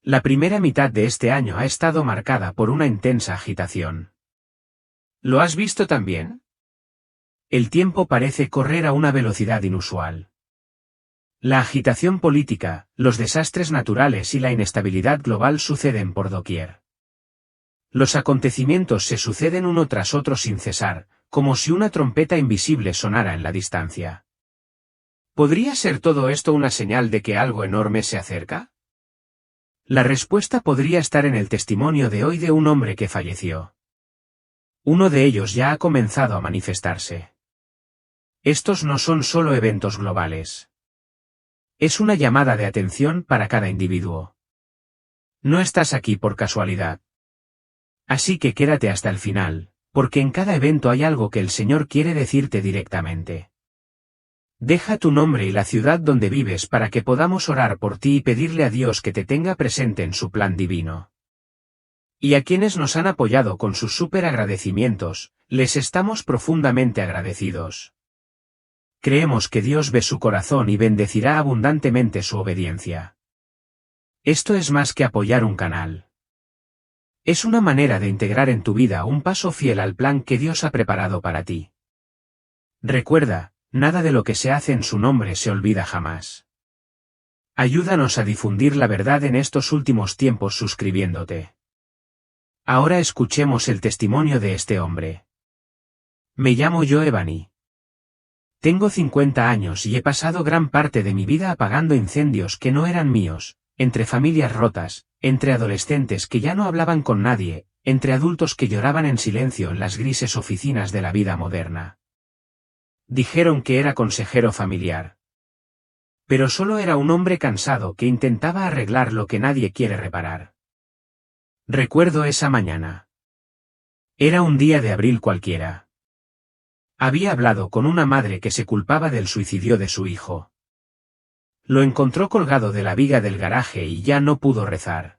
La primera mitad de este año ha estado marcada por una intensa agitación. ¿Lo has visto también? El tiempo parece correr a una velocidad inusual. La agitación política, los desastres naturales y la inestabilidad global suceden por doquier. Los acontecimientos se suceden uno tras otro sin cesar, como si una trompeta invisible sonara en la distancia. ¿Podría ser todo esto una señal de que algo enorme se acerca? La respuesta podría estar en el testimonio de hoy de un hombre que falleció. Uno de ellos ya ha comenzado a manifestarse. Estos no son solo eventos globales. Es una llamada de atención para cada individuo. No estás aquí por casualidad. Así que quédate hasta el final, porque en cada evento hay algo que el Señor quiere decirte directamente. Deja tu nombre y la ciudad donde vives para que podamos orar por ti y pedirle a Dios que te tenga presente en su plan divino. Y a quienes nos han apoyado con sus súper agradecimientos, les estamos profundamente agradecidos. Creemos que Dios ve su corazón y bendecirá abundantemente su obediencia. Esto es más que apoyar un canal. Es una manera de integrar en tu vida un paso fiel al plan que Dios ha preparado para ti. Recuerda, nada de lo que se hace en su nombre se olvida jamás. Ayúdanos a difundir la verdad en estos últimos tiempos suscribiéndote. Ahora escuchemos el testimonio de este hombre. Me llamo Joe Bani. Tengo 50 años y he pasado gran parte de mi vida apagando incendios que no eran míos, entre familias rotas, entre adolescentes que ya no hablaban con nadie, entre adultos que lloraban en silencio en las grises oficinas de la vida moderna. Dijeron que era consejero familiar. Pero solo era un hombre cansado que intentaba arreglar lo que nadie quiere reparar. Recuerdo esa mañana. Era un día de abril cualquiera. Había hablado con una madre que se culpaba del suicidio de su hijo. Lo encontró colgado de la viga del garaje y ya no pudo rezar.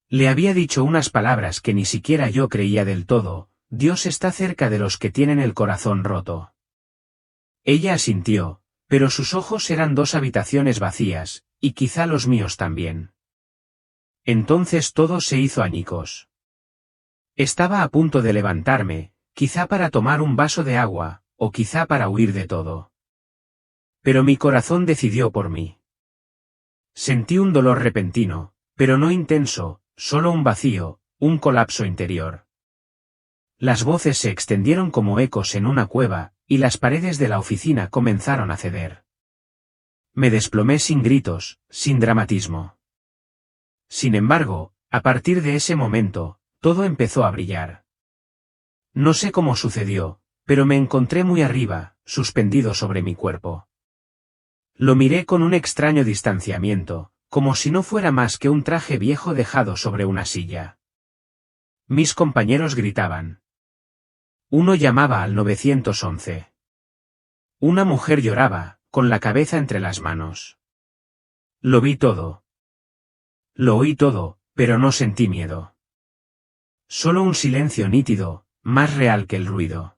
Le había dicho unas palabras que ni siquiera yo creía del todo: Dios está cerca de los que tienen el corazón roto. Ella asintió, pero sus ojos eran 2 habitaciones vacías, y quizá los míos también. Entonces todo se hizo añicos. Estaba a punto de levantarme, quizá para tomar un vaso de agua, o quizá para huir de todo. Pero mi corazón decidió por mí. Sentí un dolor repentino, pero no intenso, solo un vacío, un colapso interior. Las voces se extendieron como ecos en una cueva, y las paredes de la oficina comenzaron a ceder. Me desplomé sin gritos, sin dramatismo. Sin embargo, a partir de ese momento, todo empezó a brillar. No sé cómo sucedió, pero me encontré muy arriba, suspendido sobre mi cuerpo. Lo miré con un extraño distanciamiento, como si no fuera más que un traje viejo dejado sobre una silla. Mis compañeros gritaban. Uno llamaba al 911. Una mujer lloraba, con la cabeza entre las manos. Lo vi todo. Lo oí todo, pero no sentí miedo. Solo un silencio nítido, más real que el ruido.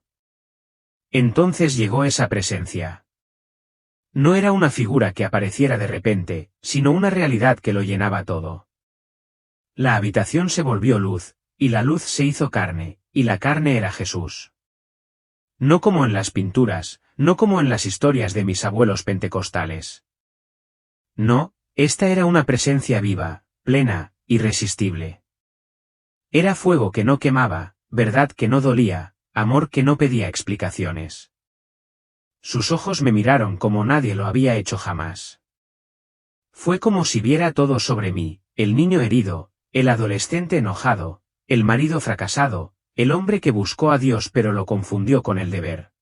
Entonces llegó esa presencia. No era una figura que apareciera de repente, sino una realidad que lo llenaba todo. La habitación se volvió luz, y la luz se hizo carne, y la carne era Jesús. No como en las pinturas, no como en las historias de mis abuelos pentecostales. No, esta era una presencia viva, plena, irresistible. Era fuego que no quemaba, verdad que no dolía, amor que no pedía explicaciones. Sus ojos me miraron como nadie lo había hecho jamás. Fue como si viera todo sobre mí: el niño herido, el adolescente enojado, el marido fracasado, el hombre que buscó a Dios pero lo confundió con el deber.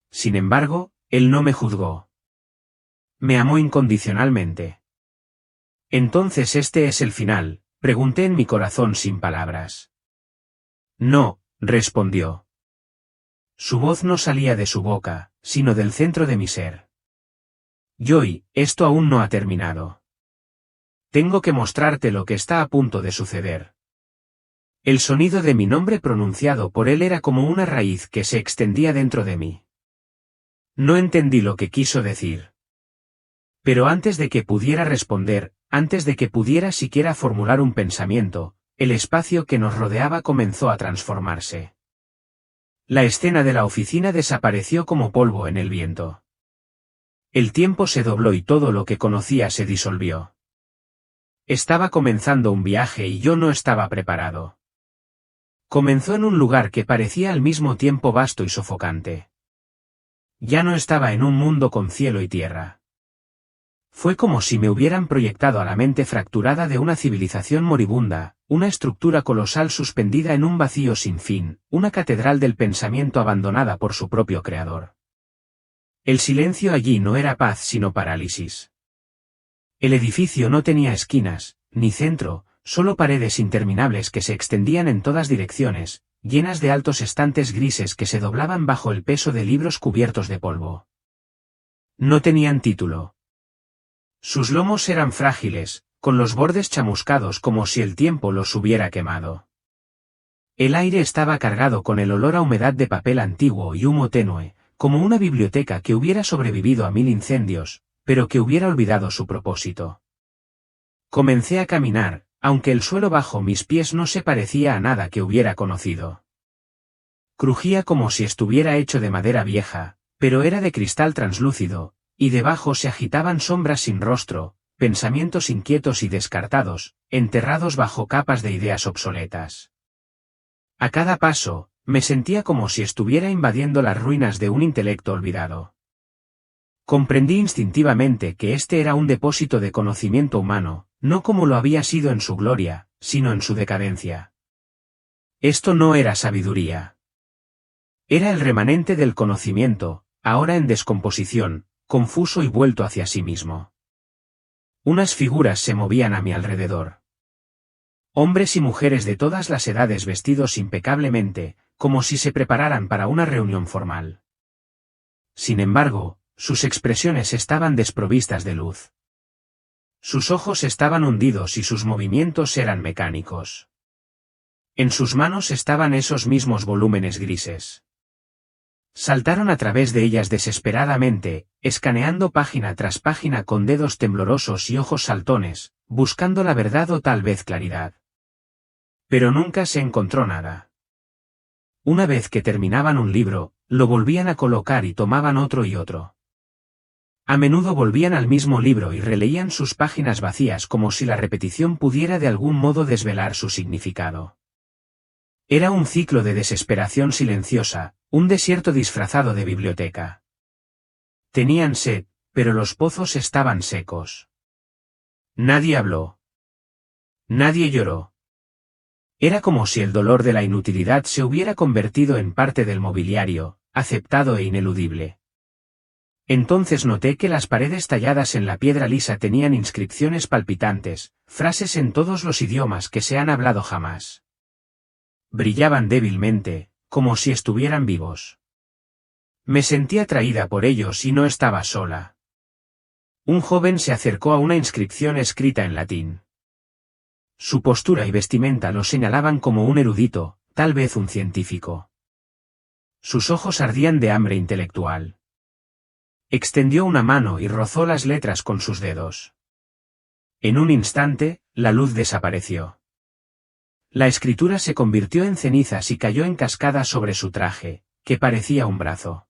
Sin embargo, él no me juzgó. Me amó incondicionalmente. Entonces este es el final, pregunté en mi corazón sin palabras. No, respondió. Su voz no salía de su boca, sino del centro de mi ser. Joy, esto aún no ha terminado. Tengo que mostrarte lo que está a punto de suceder. El sonido de mi nombre pronunciado por él era como una raíz que se extendía dentro de mí. No entendí lo que quiso decir. Pero antes de que pudiera responder, antes de que pudiera siquiera formular un pensamiento, el espacio que nos rodeaba comenzó a transformarse. La escena de la oficina desapareció como polvo en el viento. El tiempo se dobló y todo lo que conocía se disolvió. Estaba comenzando un viaje y yo no estaba preparado. Comenzó en un lugar que parecía al mismo tiempo vasto y sofocante. Ya no estaba en un mundo con cielo y tierra. Fue como si me hubieran proyectado a la mente fracturada de una civilización moribunda, una estructura colosal suspendida en un vacío sin fin, una catedral del pensamiento abandonada por su propio creador. El silencio allí no era paz sino parálisis. El edificio no tenía esquinas, ni centro, solo paredes interminables que se extendían en todas direcciones, llenas de altos estantes grises que se doblaban bajo el peso de libros cubiertos de polvo. No tenían título. Sus lomos eran frágiles, con los bordes chamuscados como si el tiempo los hubiera quemado. El aire estaba cargado con el olor a humedad de papel antiguo y humo tenue, como una biblioteca que hubiera sobrevivido a 1000 incendios, pero que hubiera olvidado su propósito. Comencé a caminar, aunque el suelo bajo mis pies no se parecía a nada que hubiera conocido. Crujía como si estuviera hecho de madera vieja, pero era de cristal translúcido, y debajo se agitaban sombras sin rostro, pensamientos inquietos y descartados, enterrados bajo capas de ideas obsoletas. A cada paso, me sentía como si estuviera invadiendo las ruinas de un intelecto olvidado. Comprendí instintivamente que este era un depósito de conocimiento humano, no como lo había sido en su gloria, sino en su decadencia. Esto no era sabiduría. Era el remanente del conocimiento, ahora en descomposición, confuso y vuelto hacia sí mismo. Unas figuras se movían a mi alrededor. Hombres y mujeres de todas las edades vestidos impecablemente, como si se prepararan para una reunión formal. Sin embargo, sus expresiones estaban desprovistas de luz. Sus ojos estaban hundidos y sus movimientos eran mecánicos. En sus manos estaban esos mismos volúmenes grises. Saltaron a través de ellas desesperadamente, escaneando página tras página con dedos temblorosos y ojos saltones, buscando la verdad o tal vez claridad. Pero nunca se encontró nada. Una vez que terminaban un libro, lo volvían a colocar y tomaban otro y otro. A menudo volvían al mismo libro y releían sus páginas vacías como si la repetición pudiera de algún modo desvelar su significado. Era un ciclo de desesperación silenciosa, un desierto disfrazado de biblioteca. Tenían sed, pero los pozos estaban secos. Nadie habló. Nadie lloró. Era como si el dolor de la inutilidad se hubiera convertido en parte del mobiliario, aceptado e ineludible. Entonces noté que las paredes talladas en la piedra lisa tenían inscripciones palpitantes, frases en todos los idiomas que se han hablado jamás. Brillaban débilmente, como si estuvieran vivos. Me sentí atraída por ellos y no estaba sola. Un joven se acercó a una inscripción escrita en latín. Su postura y vestimenta lo señalaban como un erudito, tal vez un científico. Sus ojos ardían de hambre intelectual. Extendió una mano y rozó las letras con sus dedos. En un instante, la luz desapareció. La escritura se convirtió en cenizas y cayó en cascada sobre su traje, que parecía un brazo.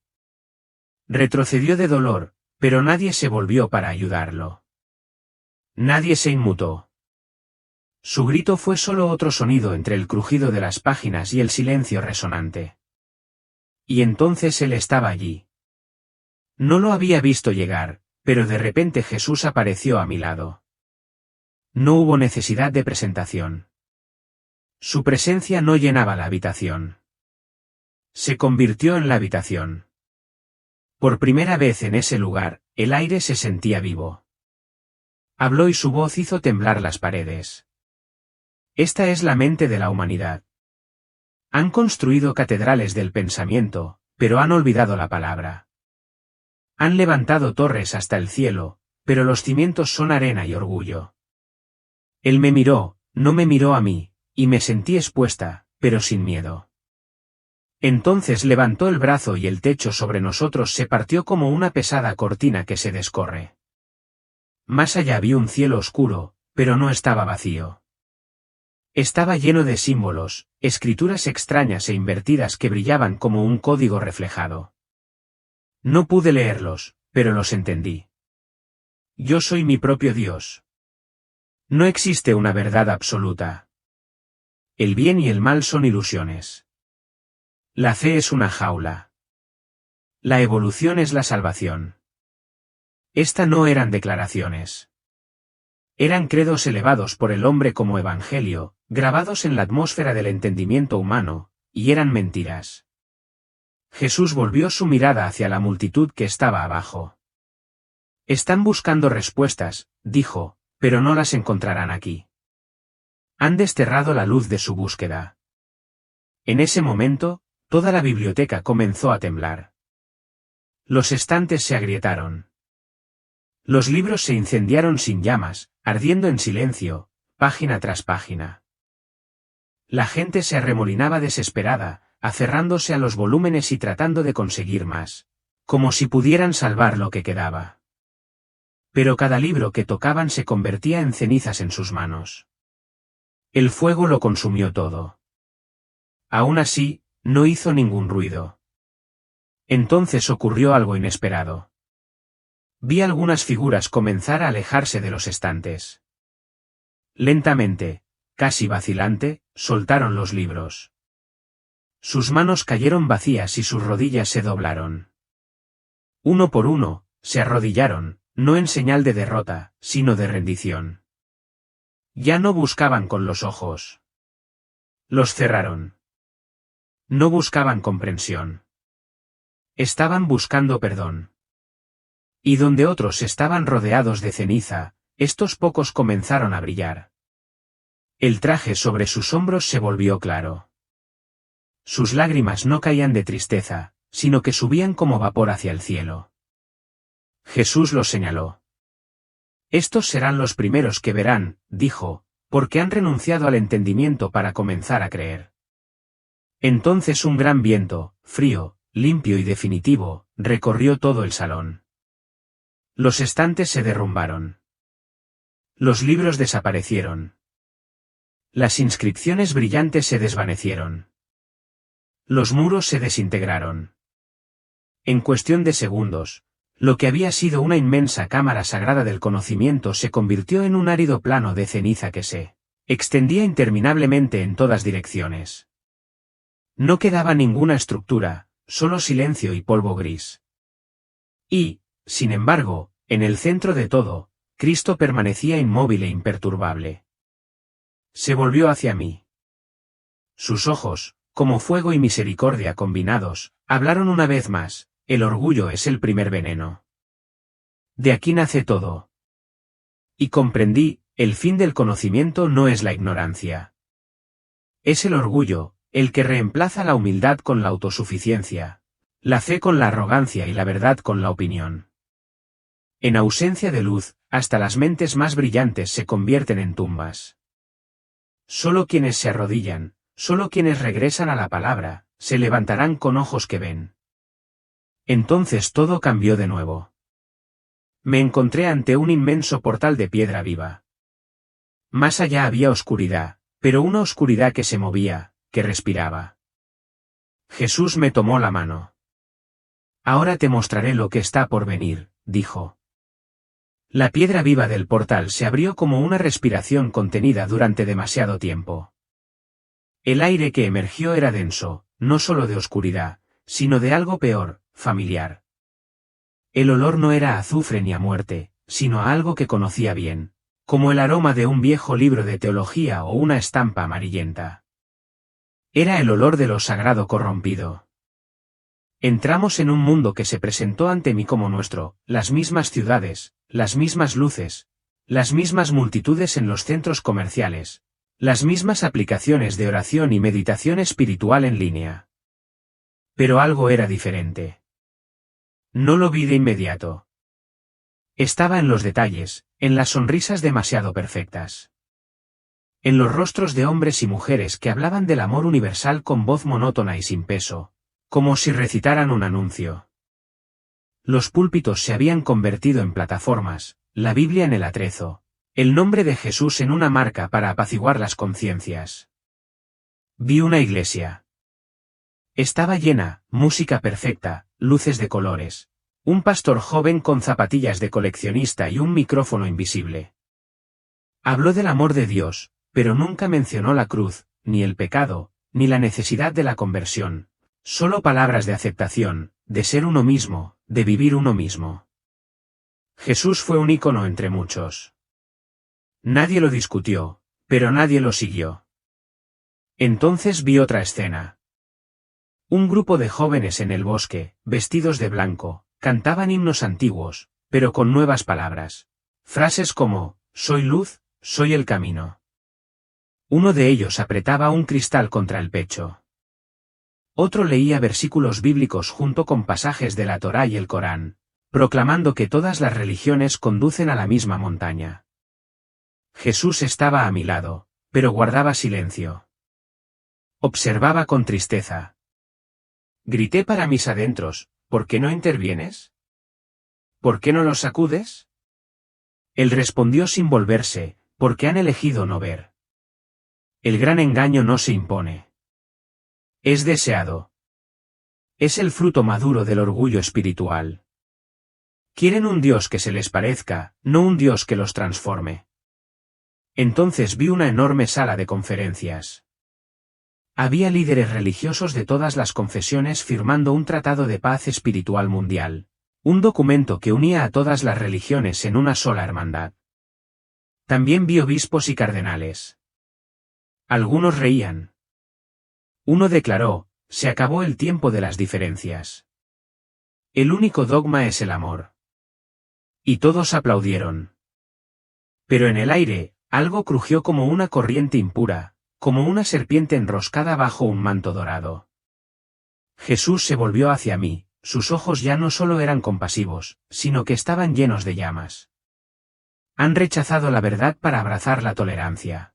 Retrocedió de dolor, pero nadie se volvió para ayudarlo. Nadie se inmutó. Su grito fue solo otro sonido entre el crujido de las páginas y el silencio resonante. Y entonces él estaba allí. No lo había visto llegar, pero de repente Jesús apareció a mi lado. No hubo necesidad de presentación. Su presencia no llenaba la habitación. Se convirtió en la habitación. Por primera vez en ese lugar, el aire se sentía vivo. Habló y su voz hizo temblar las paredes. Esta es la mente de la humanidad. Han construido catedrales del pensamiento, pero han olvidado la palabra. Han levantado torres hasta el cielo, pero los cimientos son arena y orgullo. Él me miró, no me miró a mí, y me sentí expuesta, pero sin miedo. Entonces levantó el brazo y el techo sobre nosotros se partió como una pesada cortina que se descorre. Más allá vi un cielo oscuro, pero no estaba vacío. Estaba lleno de símbolos, escrituras extrañas e invertidas que brillaban como un código reflejado. No pude leerlos, pero los entendí. Yo soy mi propio Dios. No existe una verdad absoluta. El bien y el mal son ilusiones. La fe es una jaula. La evolución es la salvación. Esta no eran declaraciones. Eran credos elevados por el hombre como evangelio, grabados en la atmósfera del entendimiento humano, y eran mentiras. Jesús volvió su mirada hacia la multitud que estaba abajo. Están buscando respuestas, dijo, pero no las encontrarán aquí. Han desterrado la luz de su búsqueda. En ese momento, toda la biblioteca comenzó a temblar. Los estantes se agrietaron. Los libros se incendiaron sin llamas, ardiendo en silencio, página tras página. La gente se arremolinaba desesperada, aferrándose a los volúmenes y tratando de conseguir más, como si pudieran salvar lo que quedaba. Pero cada libro que tocaban se convertía en cenizas en sus manos. El fuego lo consumió todo. Aún así, no hizo ningún ruido. Entonces ocurrió algo inesperado. Vi algunas figuras comenzar a alejarse de los estantes. Lentamente, casi vacilante, soltaron los libros. Sus manos cayeron vacías y sus rodillas se doblaron. Uno por uno, se arrodillaron, no en señal de derrota, sino de rendición. Ya no buscaban con los ojos. Los cerraron. No buscaban comprensión. Estaban buscando perdón. Y donde otros estaban rodeados de ceniza, estos pocos comenzaron a brillar. El traje sobre sus hombros se volvió claro. Sus lágrimas no caían de tristeza, sino que subían como vapor hacia el cielo. Jesús los señaló. Estos serán los primeros que verán, dijo, porque han renunciado al entendimiento para comenzar a creer. Entonces un gran viento, frío, limpio y definitivo, recorrió todo el salón. Los estantes se derrumbaron. Los libros desaparecieron. Las inscripciones brillantes se desvanecieron. Los muros se desintegraron. En cuestión de segundos, lo que había sido una inmensa cámara sagrada del conocimiento se convirtió en un árido plano de ceniza que se extendía interminablemente en todas direcciones. No quedaba ninguna estructura, solo silencio y polvo gris. Y, sin embargo, en el centro de todo, Cristo permanecía inmóvil e imperturbable. Se volvió hacia mí. Sus ojos, como fuego y misericordia combinados, hablaron una vez más: el orgullo es el primer veneno. De aquí nace todo. Y comprendí, el fin del conocimiento no es la ignorancia. Es el orgullo, el que reemplaza la humildad con la autosuficiencia, la fe con la arrogancia y la verdad con la opinión. En ausencia de luz, hasta las mentes más brillantes se convierten en tumbas. Solo quienes se arrodillan, solo quienes regresan a la palabra, se levantarán con ojos que ven. Entonces todo cambió de nuevo. Me encontré ante un inmenso portal de piedra viva. Más allá había oscuridad, pero una oscuridad que se movía, que respiraba. Jesús me tomó la mano. Ahora te mostraré lo que está por venir, dijo. La piedra viva del portal se abrió como una respiración contenida durante demasiado tiempo. El aire que emergió era denso, no solo de oscuridad, sino de algo peor, familiar. El olor no era a azufre ni a muerte, sino a algo que conocía bien, como el aroma de un viejo libro de teología o una estampa amarillenta. Era el olor de lo sagrado corrompido. Entramos en un mundo que se presentó ante mí como nuestro, las mismas ciudades, las mismas luces, las mismas multitudes en los centros comerciales, las mismas aplicaciones de oración y meditación espiritual en línea. Pero algo era diferente. No lo vi de inmediato. Estaba en los detalles, en las sonrisas demasiado perfectas. En los rostros de hombres y mujeres que hablaban del amor universal con voz monótona y sin peso, como si recitaran un anuncio. Los púlpitos se habían convertido en plataformas, la Biblia en el atrezo, el nombre de Jesús en una marca para apaciguar las conciencias. Vi una iglesia. Estaba llena, música perfecta, luces de colores, un pastor joven con zapatillas de coleccionista y un micrófono invisible. Habló del amor de Dios, pero nunca mencionó la cruz, ni el pecado, ni la necesidad de la conversión. Solo palabras de aceptación, de ser uno mismo, de vivir uno mismo. Jesús fue un ícono entre muchos. Nadie lo discutió, pero nadie lo siguió. Entonces vi otra escena. Un grupo de jóvenes en el bosque, vestidos de blanco, cantaban himnos antiguos, pero con nuevas palabras. Frases como, soy luz, soy el camino. Uno de ellos apretaba un cristal contra el pecho. Otro leía versículos bíblicos junto con pasajes de la Torá y el Corán, proclamando que todas las religiones conducen a la misma montaña. Jesús estaba a mi lado, pero guardaba silencio. Observaba con tristeza. Grité para mis adentros, ¿por qué no intervienes? ¿Por qué no los sacudes? Él respondió sin volverse, porque han elegido no ver. El gran engaño no se impone. Es deseado. Es el fruto maduro del orgullo espiritual. Quieren un Dios que se les parezca, no un Dios que los transforme. Entonces vi una enorme sala de conferencias. Había líderes religiosos de todas las confesiones firmando un tratado de paz espiritual mundial, un documento que unía a todas las religiones en una sola hermandad. También vi obispos y cardenales. Algunos reían. Uno declaró, se acabó el tiempo de las diferencias. El único dogma es el amor. Y todos aplaudieron. Pero en el aire, algo crujió como una corriente impura, como una serpiente enroscada bajo un manto dorado. Jesús se volvió hacia mí, sus ojos ya no solo eran compasivos, sino que estaban llenos de llamas. Han rechazado la verdad para abrazar la tolerancia.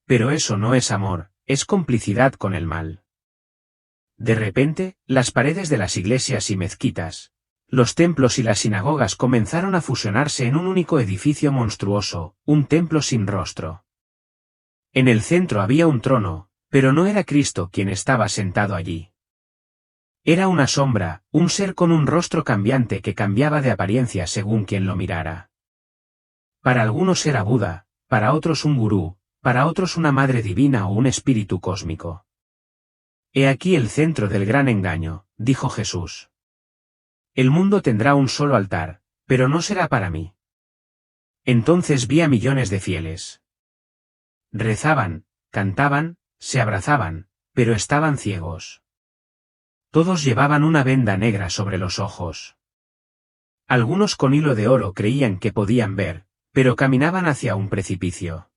Pero eso no es amor, es complicidad con el mal. De repente, las paredes de las iglesias y mezquitas, los templos y las sinagogas comenzaron a fusionarse en un único edificio monstruoso, un templo sin rostro. En el centro había un trono, pero no era Cristo quien estaba sentado allí. Era una sombra, un ser con un rostro cambiante que cambiaba de apariencia según quien lo mirara. Para algunos era Buda, para otros un gurú, para otros una madre divina o un espíritu cósmico. He aquí el centro del gran engaño, dijo Jesús. El mundo tendrá un solo altar, pero no será para mí. Entonces vi a millones de fieles. Rezaban, cantaban, se abrazaban, pero estaban ciegos. Todos llevaban una venda negra sobre los ojos. Algunos con hilo de oro creían que podían ver, pero caminaban hacia un precipicio.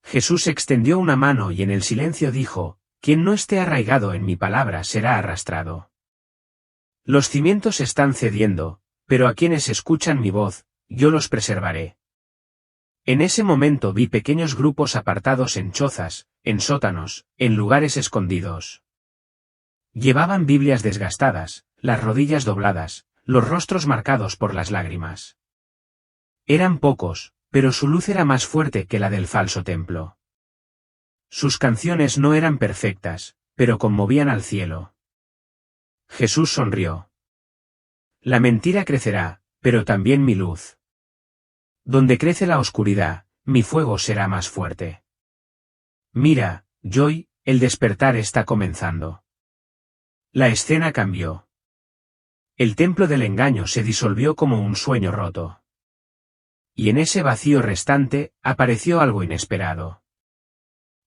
Jesús extendió una mano y en el silencio dijo, quien no esté arraigado en mi palabra será arrastrado. Los cimientos están cediendo, pero a quienes escuchan mi voz, yo los preservaré. En ese momento vi pequeños grupos apartados en chozas, en sótanos, en lugares escondidos. Llevaban Biblias desgastadas, las rodillas dobladas, los rostros marcados por las lágrimas. Eran pocos, pero su luz era más fuerte que la del falso templo. Sus canciones no eran perfectas, pero conmovían al cielo. Jesús sonrió. La mentira crecerá, pero también mi luz. Donde crece la oscuridad, mi fuego será más fuerte. Mira, Joy, el despertar está comenzando. La escena cambió. El templo del engaño se disolvió como un sueño roto. Y en ese vacío restante, apareció algo inesperado.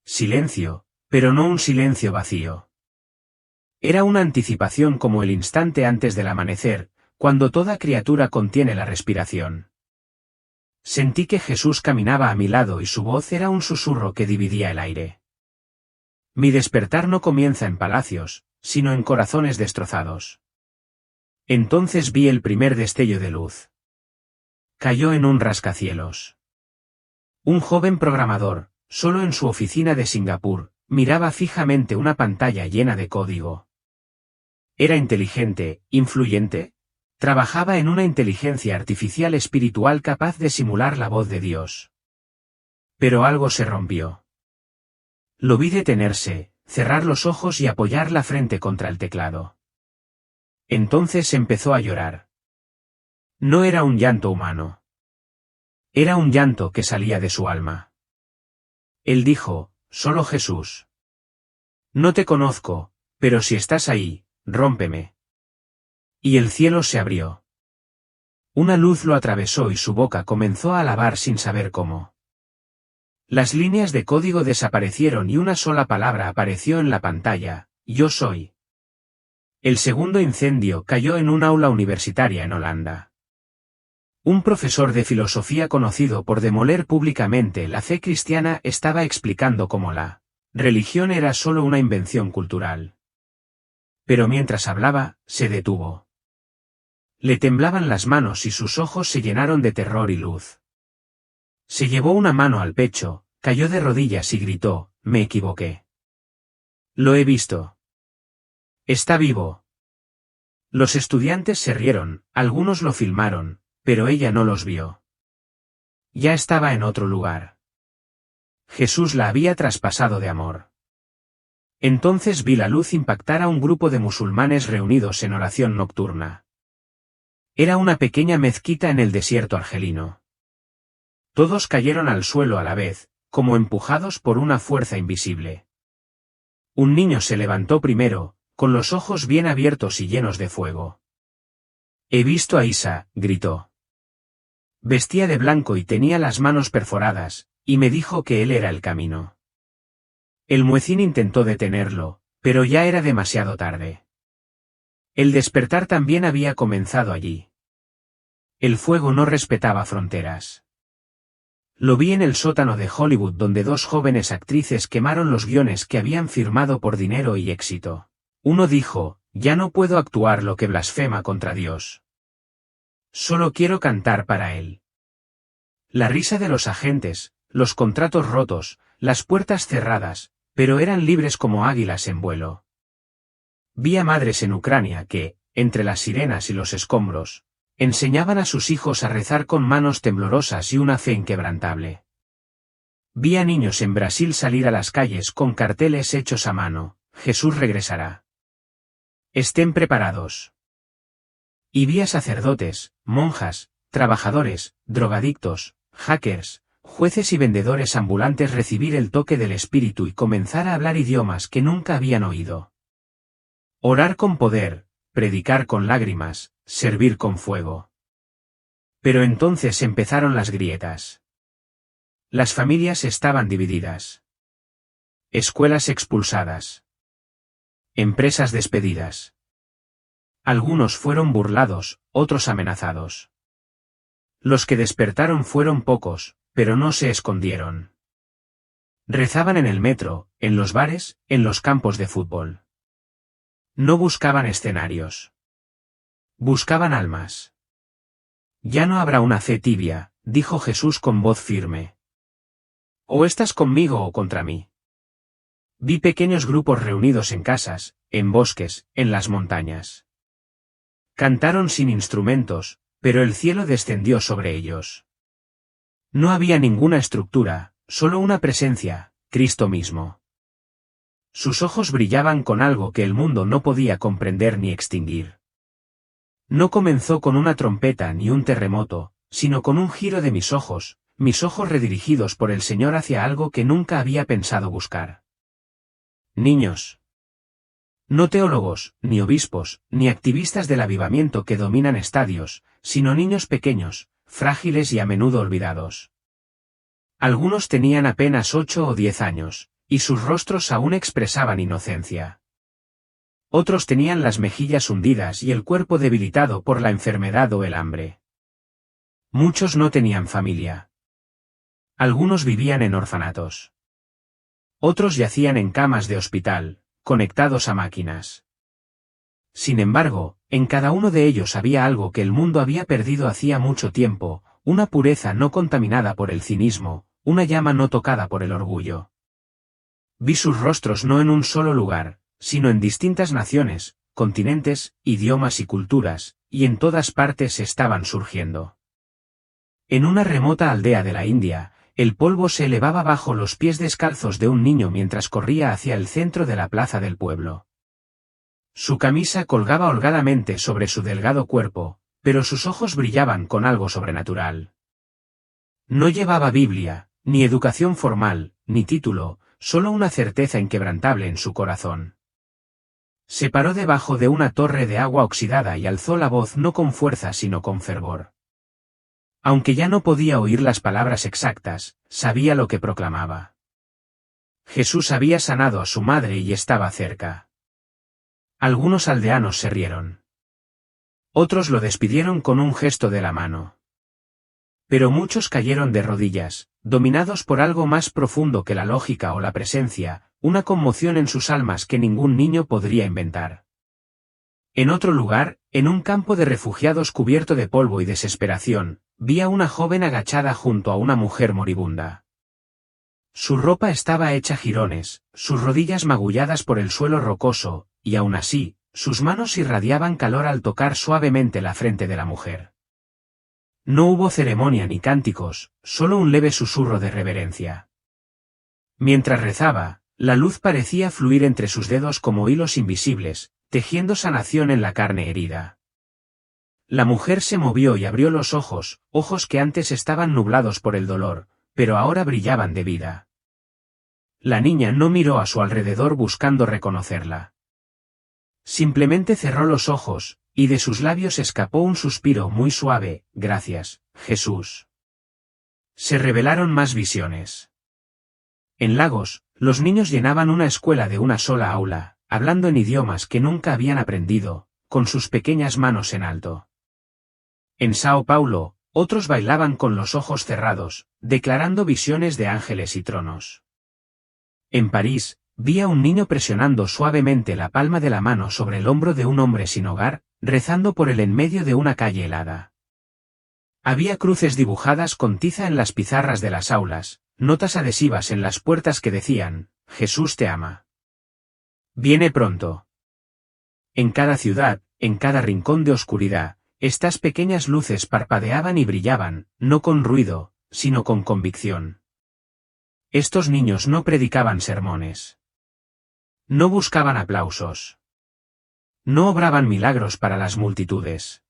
Silencio, pero no un silencio vacío. Era una anticipación como el instante antes del amanecer, cuando toda criatura contiene la respiración. Sentí que Jesús caminaba a mi lado y su voz era un susurro que dividía el aire. Mi despertar no comienza en palacios, sino en corazones destrozados. Entonces vi el primer destello de luz. Cayó en un rascacielos. Un joven programador, solo en su oficina de Singapur, miraba fijamente una pantalla llena de código. ¿Era inteligente, influyente? Trabajaba en una inteligencia artificial espiritual capaz de simular la voz de Dios. Pero algo se rompió. Lo vi detenerse, cerrar los ojos y apoyar la frente contra el teclado. Entonces empezó a llorar. No era un llanto humano. Era un llanto que salía de su alma. Él dijo, solo Jesús. No te conozco, pero si estás ahí, rómpeme. Y el cielo se abrió. Una luz lo atravesó y su boca comenzó a alabar sin saber cómo. Las líneas de código desaparecieron y una sola palabra apareció en la pantalla, yo soy. El segundo incendio cayó en un aula universitaria en Holanda. Un profesor de filosofía conocido por demoler públicamente la fe cristiana estaba explicando cómo la religión era solo una invención cultural. Pero mientras hablaba, se detuvo. Le temblaban las manos y sus ojos se llenaron de terror y luz. Se llevó una mano al pecho, cayó de rodillas y gritó, me equivoqué. Lo he visto. Está vivo. Los estudiantes se rieron, algunos lo filmaron, pero ella no los vio. Ya estaba en otro lugar. Jesús la había traspasado de amor. Entonces vi la luz impactar a un grupo de musulmanes reunidos en oración nocturna. Era una pequeña mezquita en el desierto argelino. Todos cayeron al suelo a la vez, como empujados por una fuerza invisible. Un niño se levantó primero, con los ojos bien abiertos y llenos de fuego. He visto a Isa, gritó. Vestía de blanco y tenía las manos perforadas, y me dijo que él era el camino. El muecín intentó detenerlo, pero ya era demasiado tarde. El despertar también había comenzado allí. El fuego no respetaba fronteras. Lo vi en el sótano de Hollywood donde dos jóvenes actrices quemaron los guiones que habían firmado por dinero y éxito. Uno dijo, ya no puedo actuar lo que blasfema contra Dios. Solo quiero cantar para él. La risa de los agentes, los contratos rotos, las puertas cerradas, pero eran libres como águilas en vuelo. Vi a madres en Ucrania que, entre las sirenas y los escombros, enseñaban a sus hijos a rezar con manos temblorosas y una fe inquebrantable. Vi a niños en Brasil salir a las calles con carteles hechos a mano, Jesús regresará. Estén preparados. Y vi a sacerdotes, monjas, trabajadores, drogadictos, hackers, jueces y vendedores ambulantes recibir el toque del Espíritu y comenzar a hablar idiomas que nunca habían oído. Orar con poder, predicar con lágrimas, servir con fuego. Pero entonces empezaron las grietas. Las familias estaban divididas. Escuelas expulsadas. Empresas despedidas. Algunos fueron burlados, otros amenazados. Los que despertaron fueron pocos, pero no se escondieron. Rezaban en el metro, en los bares, en los campos de fútbol. No buscaban escenarios. Buscaban almas. Ya no habrá una fe tibia, dijo Jesús con voz firme. O estás conmigo o contra mí. Vi pequeños grupos reunidos en casas, en bosques, en las montañas. Cantaron sin instrumentos, pero el cielo descendió sobre ellos. No había ninguna estructura, solo una presencia, Cristo mismo. Sus ojos brillaban con algo que el mundo no podía comprender ni extinguir. No comenzó con una trompeta ni un terremoto, sino con un giro de mis ojos redirigidos por el Señor hacia algo que nunca había pensado buscar. Niños. No teólogos, ni obispos, ni activistas del avivamiento que dominan estadios, sino niños pequeños, frágiles y a menudo olvidados. Algunos tenían apenas 8 o 10 años, y sus rostros aún expresaban inocencia. Otros tenían las mejillas hundidas y el cuerpo debilitado por la enfermedad o el hambre. Muchos no tenían familia. Algunos vivían en orfanatos. Otros yacían en camas de hospital, conectados a máquinas. Sin embargo, en cada uno de ellos había algo que el mundo había perdido hacía mucho tiempo, una pureza no contaminada por el cinismo, una llama no tocada por el orgullo. Vi sus rostros no en un solo lugar, sino en distintas naciones, continentes, idiomas y culturas, y en todas partes estaban surgiendo. En una remota aldea de la India, el polvo se elevaba bajo los pies descalzos de un niño mientras corría hacia el centro de la plaza del pueblo. Su camisa colgaba holgadamente sobre su delgado cuerpo, pero sus ojos brillaban con algo sobrenatural. No llevaba Biblia, ni educación formal, ni título, solo una certeza inquebrantable en su corazón. Se paró debajo de una torre de agua oxidada y alzó la voz no con fuerza sino con fervor. Aunque ya no podía oír las palabras exactas, sabía lo que proclamaba. Jesús había sanado a su madre y estaba cerca. Algunos aldeanos se rieron. Otros lo despidieron con un gesto de la mano. Pero muchos cayeron de rodillas, dominados por algo más profundo que la lógica o la presencia, una conmoción en sus almas que ningún niño podría inventar. En otro lugar, en un campo de refugiados cubierto de polvo y desesperación, vi a una joven agachada junto a una mujer moribunda. Su ropa estaba hecha jirones, sus rodillas magulladas por el suelo rocoso, y aún así, sus manos irradiaban calor al tocar suavemente la frente de la mujer. No hubo ceremonia ni cánticos, solo un leve susurro de reverencia. Mientras rezaba, la luz parecía fluir entre sus dedos como hilos invisibles, tejiendo sanación en la carne herida. La mujer se movió y abrió los ojos, ojos que antes estaban nublados por el dolor, pero ahora brillaban de vida. La niña no miró a su alrededor buscando reconocerla. Simplemente cerró los ojos, y de sus labios escapó un suspiro muy suave: gracias, Jesús. Se revelaron más visiones. En Lagos, los niños llenaban una escuela de una sola aula, hablando en idiomas que nunca habían aprendido, con sus pequeñas manos en alto. En Sao Paulo, otros bailaban con los ojos cerrados, declarando visiones de ángeles y tronos. En París, vi a un niño presionando suavemente la palma de la mano sobre el hombro de un hombre sin hogar, rezando por él en medio de una calle helada. Había cruces dibujadas con tiza en las pizarras de las aulas, notas adhesivas en las puertas que decían: Jesús te ama. Viene pronto. En cada ciudad, en cada rincón de oscuridad, estas pequeñas luces parpadeaban y brillaban, no con ruido, sino con convicción. Estos niños no predicaban sermones. No buscaban aplausos. No obraban milagros para las multitudes.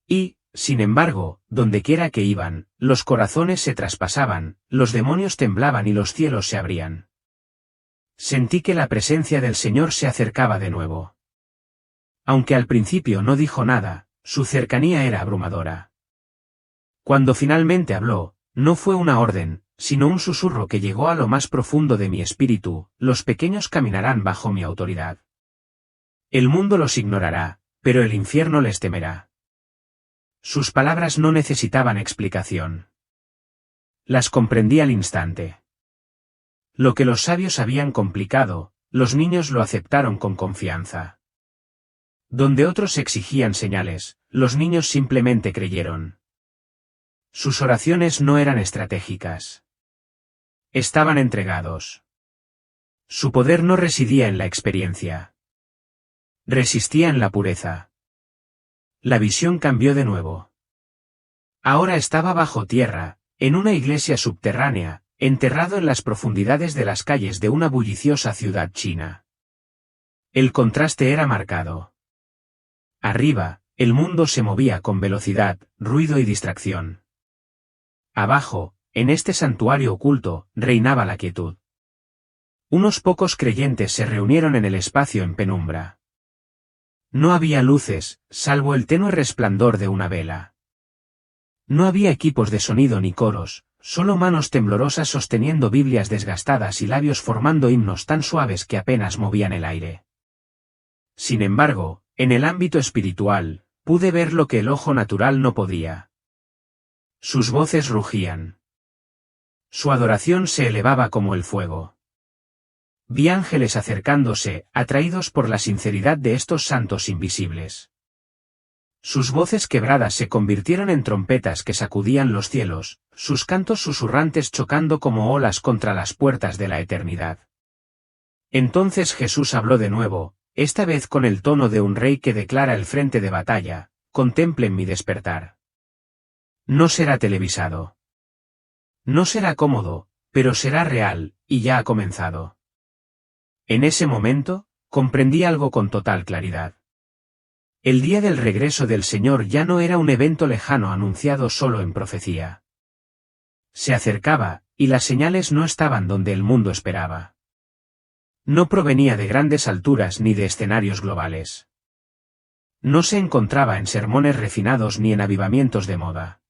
Y, sin embargo, dondequiera que iban, los corazones se traspasaban, los demonios temblaban y los cielos se abrían. Sentí que la presencia del Señor se acercaba de nuevo. Aunque al principio no dijo nada, su cercanía era abrumadora. Cuando finalmente habló, no fue una orden, sino un susurro que llegó a lo más profundo de mi espíritu: los pequeños caminarán bajo mi autoridad. El mundo los ignorará, pero el infierno les temerá. Sus palabras no necesitaban explicación. Las comprendí al instante. Lo que los sabios habían complicado, los niños lo aceptaron con confianza. Donde otros exigían señales, los niños simplemente creyeron. Sus oraciones no eran estratégicas. Estaban entregados. Su poder no residía en la experiencia. Resistía en la pureza. La visión cambió de nuevo. Ahora estaba bajo tierra, en una iglesia subterránea, enterrado en las profundidades de las calles de una bulliciosa ciudad china. El contraste era marcado. Arriba, el mundo se movía con velocidad, ruido y distracción. Abajo, en este santuario oculto, reinaba la quietud. Unos pocos creyentes se reunieron en el espacio en penumbra. No había luces, salvo el tenue resplandor de una vela. No había equipos de sonido ni coros, solo manos temblorosas sosteniendo Biblias desgastadas y labios formando himnos tan suaves que apenas movían el aire. Sin embargo, en el ámbito espiritual, pude ver lo que el ojo natural no podía. Sus voces rugían. Su adoración se elevaba como el fuego. Vi ángeles acercándose, atraídos por la sinceridad de estos santos invisibles. Sus voces quebradas se convirtieron en trompetas que sacudían los cielos, sus cantos susurrantes chocando como olas contra las puertas de la eternidad. Entonces Jesús habló de nuevo, esta vez con el tono de un rey que declara el frente de batalla: contemplen mi despertar. No será televisado. No será cómodo, pero será real, y ya ha comenzado. En ese momento, comprendí algo con total claridad. El día del regreso del Señor ya no era un evento lejano anunciado solo en profecía. Se acercaba, y las señales no estaban donde el mundo esperaba. No provenía de grandes alturas ni de escenarios globales. No se encontraba en sermones refinados ni en avivamientos de moda.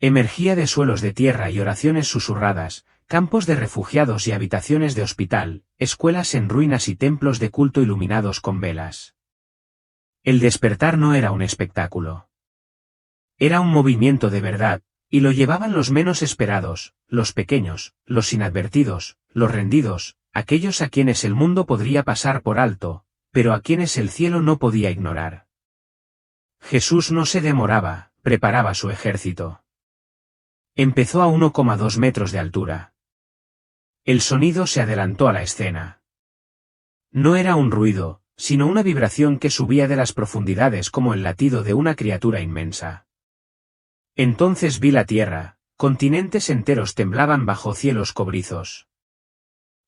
Emergía de suelos de tierra y oraciones susurradas, campos de refugiados y habitaciones de hospital, escuelas en ruinas y templos de culto iluminados con velas. El despertar no era un espectáculo. Era un movimiento de verdad, y lo llevaban los menos esperados, los pequeños, los inadvertidos, los rendidos, aquellos a quienes el mundo podría pasar por alto, pero a quienes el cielo no podía ignorar. Jesús no se demoraba, preparaba su ejército. Empezó a 1,2 metros de altura. El sonido se adelantó a la escena. No era un ruido, sino una vibración que subía de las profundidades como el latido de una criatura inmensa. Entonces vi la tierra, continentes enteros temblaban bajo cielos cobrizos.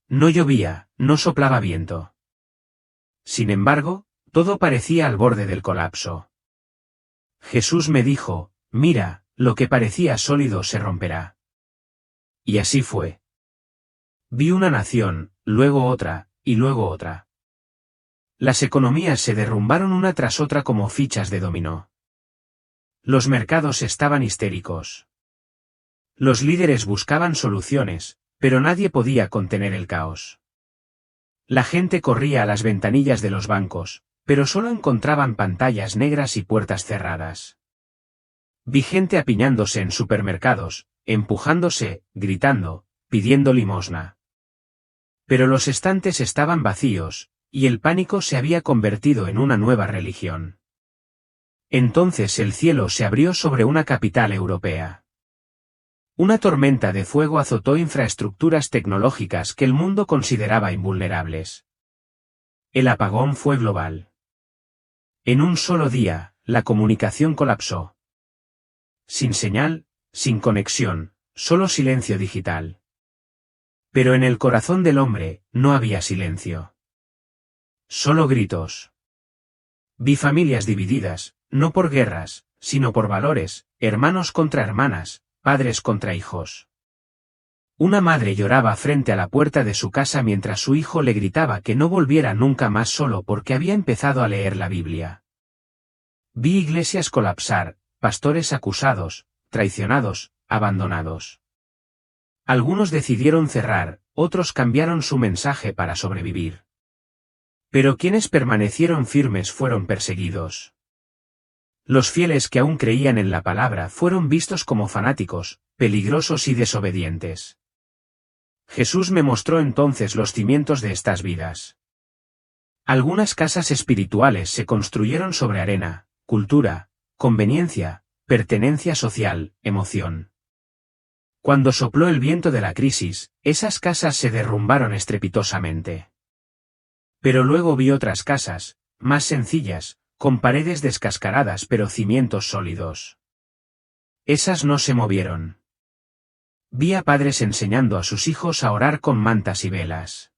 No llovía, no soplaba viento. Sin embargo, todo parecía al borde del colapso. Jesús me dijo: mira, lo que parecía sólido se romperá. Y así fue. Vi una nación, luego otra, y luego otra. Las economías se derrumbaron una tras otra como fichas de dominó. Los mercados estaban histéricos. Los líderes buscaban soluciones, pero nadie podía contener el caos. La gente corría a las ventanillas de los bancos, pero solo encontraban pantallas negras y puertas cerradas. Vi gente apiñándose en supermercados, empujándose, gritando, pidiendo limosna. Pero los estantes estaban vacíos, y el pánico se había convertido en una nueva religión. Entonces el cielo se abrió sobre una capital europea. Una tormenta de fuego azotó infraestructuras tecnológicas que el mundo consideraba invulnerables. El apagón fue global. En un solo día, la comunicación colapsó. Sin señal, sin conexión, solo silencio digital. Pero en el corazón del hombre, no había silencio. Solo gritos. Vi familias divididas, no por guerras, sino por valores, hermanos contra hermanas, padres contra hijos. Una madre lloraba frente a la puerta de su casa mientras su hijo le gritaba que no volviera nunca más solo porque había empezado a leer la Biblia. Vi iglesias colapsar, pastores acusados, traicionados, abandonados. Algunos decidieron cerrar, otros cambiaron su mensaje para sobrevivir. Pero quienes permanecieron firmes fueron perseguidos. Los fieles que aún creían en la palabra fueron vistos como fanáticos, peligrosos y desobedientes. Jesús me mostró entonces los cimientos de estas vidas. Algunas casas espirituales se construyeron sobre arena, cultura, conveniencia, pertenencia social, emoción. Cuando sopló el viento de la crisis, esas casas se derrumbaron estrepitosamente. Pero luego vi otras casas, más sencillas, con paredes descascaradas pero cimientos sólidos. Esas no se movieron. Vi a padres enseñando a sus hijos a orar con mantas y velas.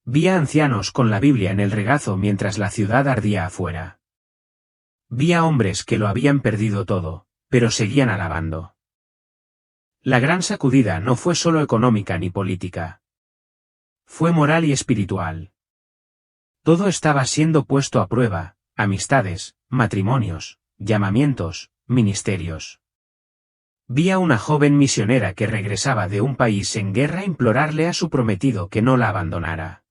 Vi a ancianos con la Biblia en el regazo mientras la ciudad ardía afuera. Vi a hombres que lo habían perdido todo, pero seguían alabando. La gran sacudida no fue solo económica ni política. Fue moral y espiritual. Todo estaba siendo puesto a prueba: amistades, matrimonios, llamamientos, ministerios. Vi a una joven misionera que regresaba de un país en guerra implorarle a su prometido que no la abandonara.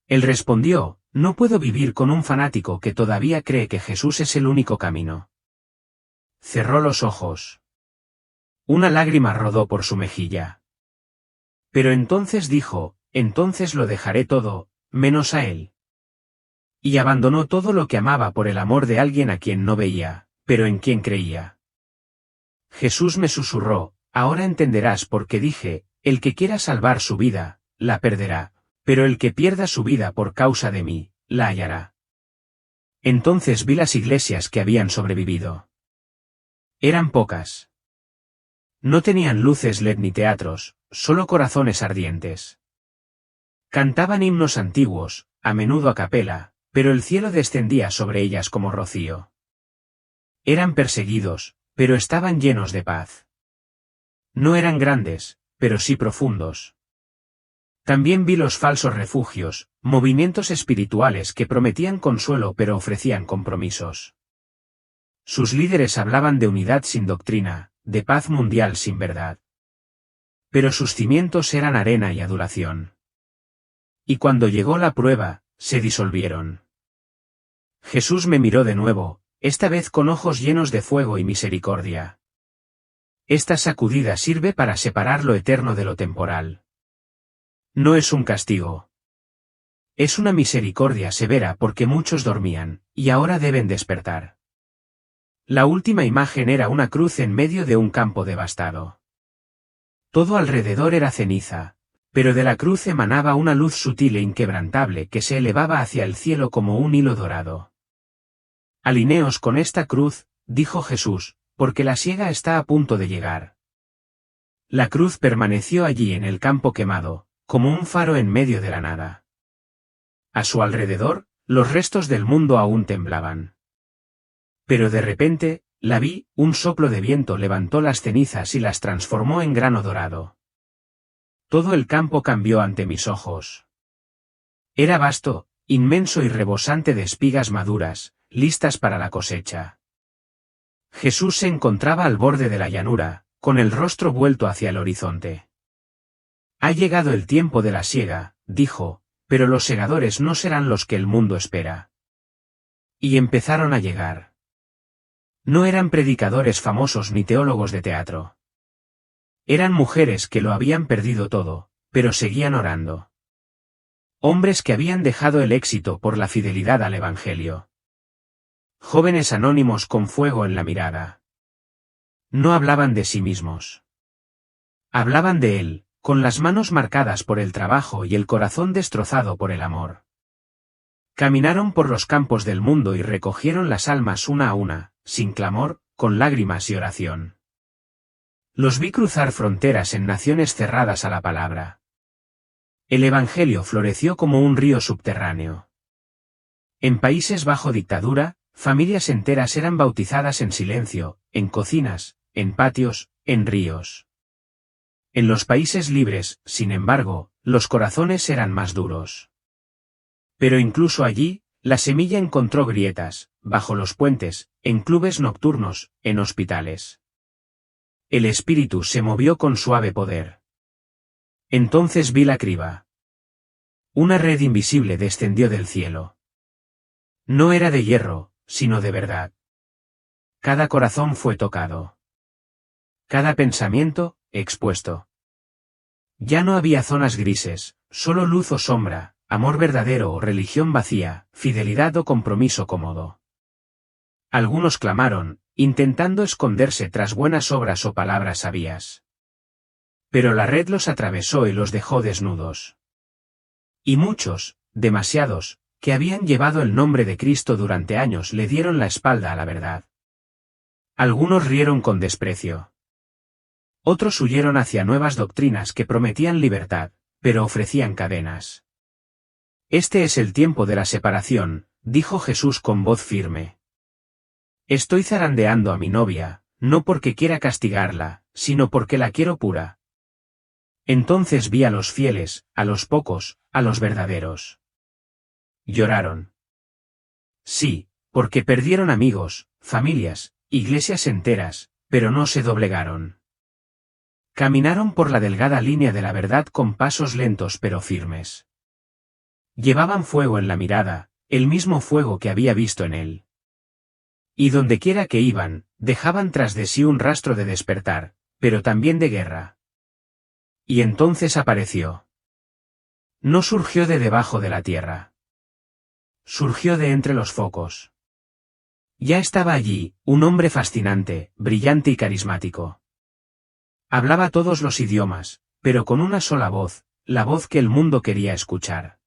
Él respondió: no puedo vivir con un fanático que todavía cree que Jesús es el único camino. Cerró los ojos. Una lágrima rodó por su mejilla. Pero entonces dijo: entonces lo dejaré todo, menos a él. Y abandonó todo lo que amaba por el amor de alguien a quien no veía, pero en quien creía. Jesús me susurró: ahora entenderás por qué dije: el que quiera salvar su vida, la perderá, Pero el que pierda su vida por causa de mí, la hallará. Entonces vi las iglesias que habían sobrevivido. Eran pocas. No tenían luces LED ni teatros, solo corazones ardientes. Cantaban himnos antiguos, a menudo a capela, pero el cielo descendía sobre ellas como rocío. Eran perseguidos, pero estaban llenos de paz. No eran grandes, pero sí profundos. También vi los falsos refugios, movimientos espirituales que prometían consuelo pero ofrecían compromisos. Sus líderes hablaban de unidad sin doctrina, de paz mundial sin verdad. Pero sus cimientos eran arena y adulación. Y cuando llegó la prueba, se disolvieron. Jesús me miró de nuevo, esta vez con ojos llenos de fuego y misericordia. Esta sacudida sirve para separar lo eterno de lo temporal. No es un castigo. Es una misericordia severa porque muchos dormían, y ahora deben despertar. La última imagen era una cruz en medio de un campo devastado. Todo alrededor era ceniza, pero de la cruz emanaba una luz sutil e inquebrantable que se elevaba hacia el cielo como un hilo dorado. Alineos con esta cruz, dijo Jesús, porque la siega está a punto de llegar. La cruz permaneció allí en el campo quemado, como un faro en medio de la nada. A su alrededor, los restos del mundo aún temblaban. Pero de repente, la vi, un soplo de viento levantó las cenizas y las transformó en grano dorado. Todo el campo cambió ante mis ojos. Era vasto, inmenso y rebosante de espigas maduras, listas para la cosecha. Jesús se encontraba al borde de la llanura, con el rostro vuelto hacia el horizonte. Ha llegado el tiempo de la siega, dijo, pero los segadores no serán los que el mundo espera. Y empezaron a llegar. No eran predicadores famosos ni teólogos de teatro. Eran mujeres que lo habían perdido todo, pero seguían orando. Hombres que habían dejado el éxito por la fidelidad al Evangelio. Jóvenes anónimos con fuego en la mirada. No hablaban de sí mismos. Hablaban de él, con las manos marcadas por el trabajo y el corazón destrozado por el amor. Caminaron por los campos del mundo y recogieron las almas una a una, sin clamor, con lágrimas y oración. Los vi cruzar fronteras en naciones cerradas a la palabra. El Evangelio floreció como un río subterráneo. En países bajo dictadura, familias enteras eran bautizadas en silencio, en cocinas, en patios, en ríos. En los países libres, sin embargo, los corazones eran más duros. Pero incluso allí, la semilla encontró grietas, bajo los puentes, en clubes nocturnos, en hospitales. El espíritu se movió con suave poder. Entonces vi la criba. Una red invisible descendió del cielo. No era de hierro, sino de verdad. Cada corazón fue tocado. Cada pensamiento, expuesto. Ya no había zonas grises, solo luz o sombra, amor verdadero o religión vacía, fidelidad o compromiso cómodo. Algunos clamaron, intentando esconderse tras buenas obras o palabras sabias. Pero la red los atravesó y los dejó desnudos. Y muchos, demasiados, que habían llevado el nombre de Cristo durante años le dieron la espalda a la verdad. Algunos rieron con desprecio. Otros huyeron hacia nuevas doctrinas que prometían libertad, pero ofrecían cadenas. Este es el tiempo de la separación, dijo Jesús con voz firme. Estoy zarandeando a mi novia, no porque quiera castigarla, sino porque la quiero pura. Entonces vi a los fieles, a los pocos, a los verdaderos. Lloraron. Sí, porque perdieron amigos, familias, iglesias enteras, pero no se doblegaron. Caminaron por la delgada línea de la verdad con pasos lentos pero firmes. Llevaban fuego en la mirada, el mismo fuego que había visto en él. Y dondequiera que iban, dejaban tras de sí un rastro de despertar, pero también de guerra. Y entonces apareció. No surgió de debajo de la tierra. Surgió de entre los focos. Ya estaba allí, un hombre fascinante, brillante y carismático. Hablaba todos los idiomas, pero con una sola voz, la voz que el mundo quería escuchar.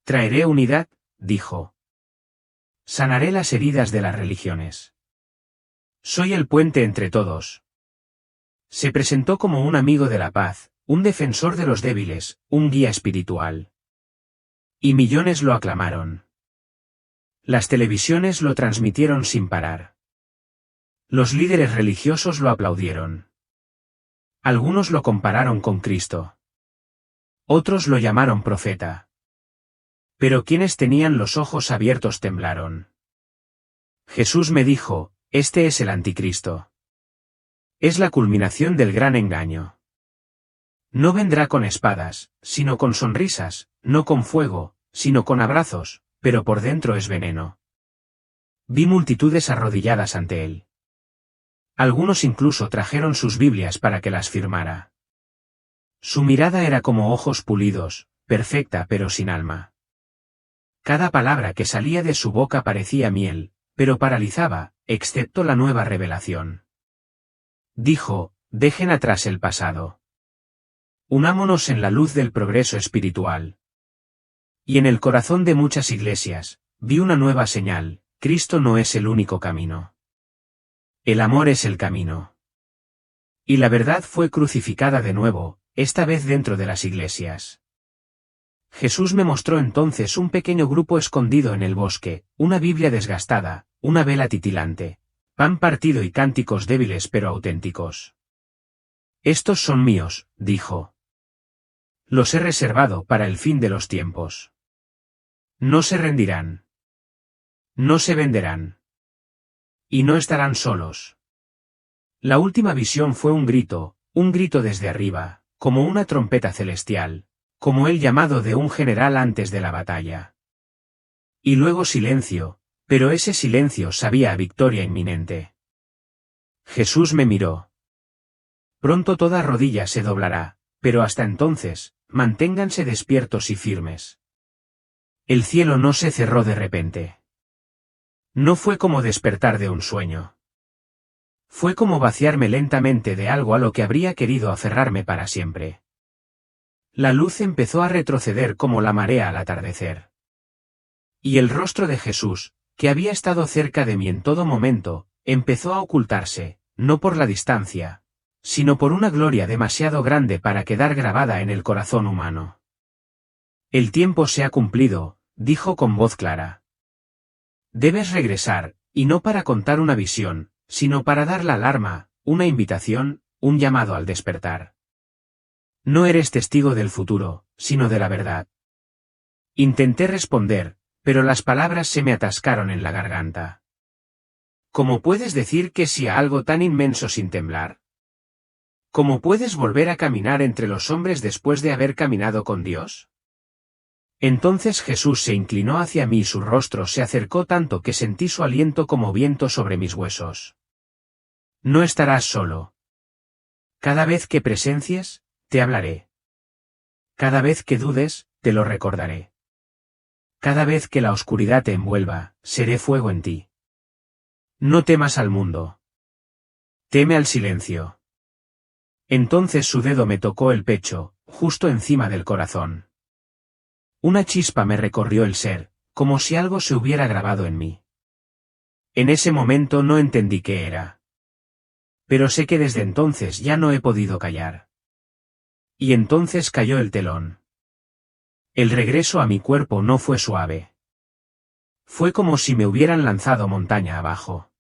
Traeré unidad, dijo. Sanaré las heridas de las religiones. Soy el puente entre todos. Se presentó como un amigo de la paz, un defensor de los débiles, un guía espiritual. Y millones lo aclamaron. Las televisiones lo transmitieron sin parar. Los líderes religiosos lo aplaudieron. Algunos lo compararon con Cristo. Otros lo llamaron profeta. Pero quienes tenían los ojos abiertos temblaron. Jesús me dijo, este es el anticristo. Es la culminación del gran engaño. No vendrá con espadas, sino con sonrisas, no con fuego, sino con abrazos, pero por dentro es veneno. Vi multitudes arrodilladas ante él. Algunos incluso trajeron sus Biblias para que las firmara. Su mirada era como ojos pulidos, perfecta pero sin alma. Cada palabra que salía de su boca parecía miel, pero paralizaba, excepto la nueva revelación. Dijo, dejen atrás el pasado. Unámonos en la luz del progreso espiritual. Y en el corazón de muchas iglesias, vi una nueva señal, Cristo no es el único camino. El amor es el camino. Y la verdad fue crucificada de nuevo, esta vez dentro de las iglesias. Jesús me mostró entonces un pequeño grupo escondido en el bosque, una Biblia desgastada, una vela titilante, pan partido y cánticos débiles pero auténticos. Estos son míos, dijo. Los he reservado para el fin de los tiempos. No se rendirán. No se venderán. Y no estarán solos. La última visión fue un grito desde arriba, como una trompeta celestial, como el llamado de un general antes de la batalla. Y luego silencio, pero ese silencio sabía a victoria inminente. Jesús me miró. Pronto toda rodilla se doblará, pero hasta entonces, manténganse despiertos y firmes. El cielo no se cerró de repente. No fue como despertar de un sueño. Fue como vaciarme lentamente de algo a lo que habría querido aferrarme para siempre. La luz empezó a retroceder como la marea al atardecer. Y el rostro de Jesús, que había estado cerca de mí en todo momento, empezó a ocultarse, no por la distancia, sino por una gloria demasiado grande para quedar grabada en el corazón humano. El tiempo se ha cumplido, dijo con voz clara. Debes regresar, y no para contar una visión, sino para dar la alarma, una invitación, un llamado al despertar. No eres testigo del futuro, sino de la verdad. Intenté responder, pero las palabras se me atascaron en la garganta. ¿Cómo puedes decir que sí a algo tan inmenso sin temblar? ¿Cómo puedes volver a caminar entre los hombres después de haber caminado con Dios? Entonces Jesús se inclinó hacia mí y su rostro se acercó tanto que sentí su aliento como viento sobre mis huesos. No estarás solo. Cada vez que presencies, te hablaré. Cada vez que dudes, te lo recordaré. Cada vez que la oscuridad te envuelva, seré fuego en ti. No temas al mundo. Teme al silencio. Entonces su dedo me tocó el pecho, justo encima del corazón. Una chispa me recorrió el ser, como si algo se hubiera grabado en mí. En ese momento no entendí qué era. Pero sé que desde entonces ya no he podido callar. Y entonces cayó el telón. El regreso a mi cuerpo no fue suave. Fue como si me hubieran lanzado montaña abajo.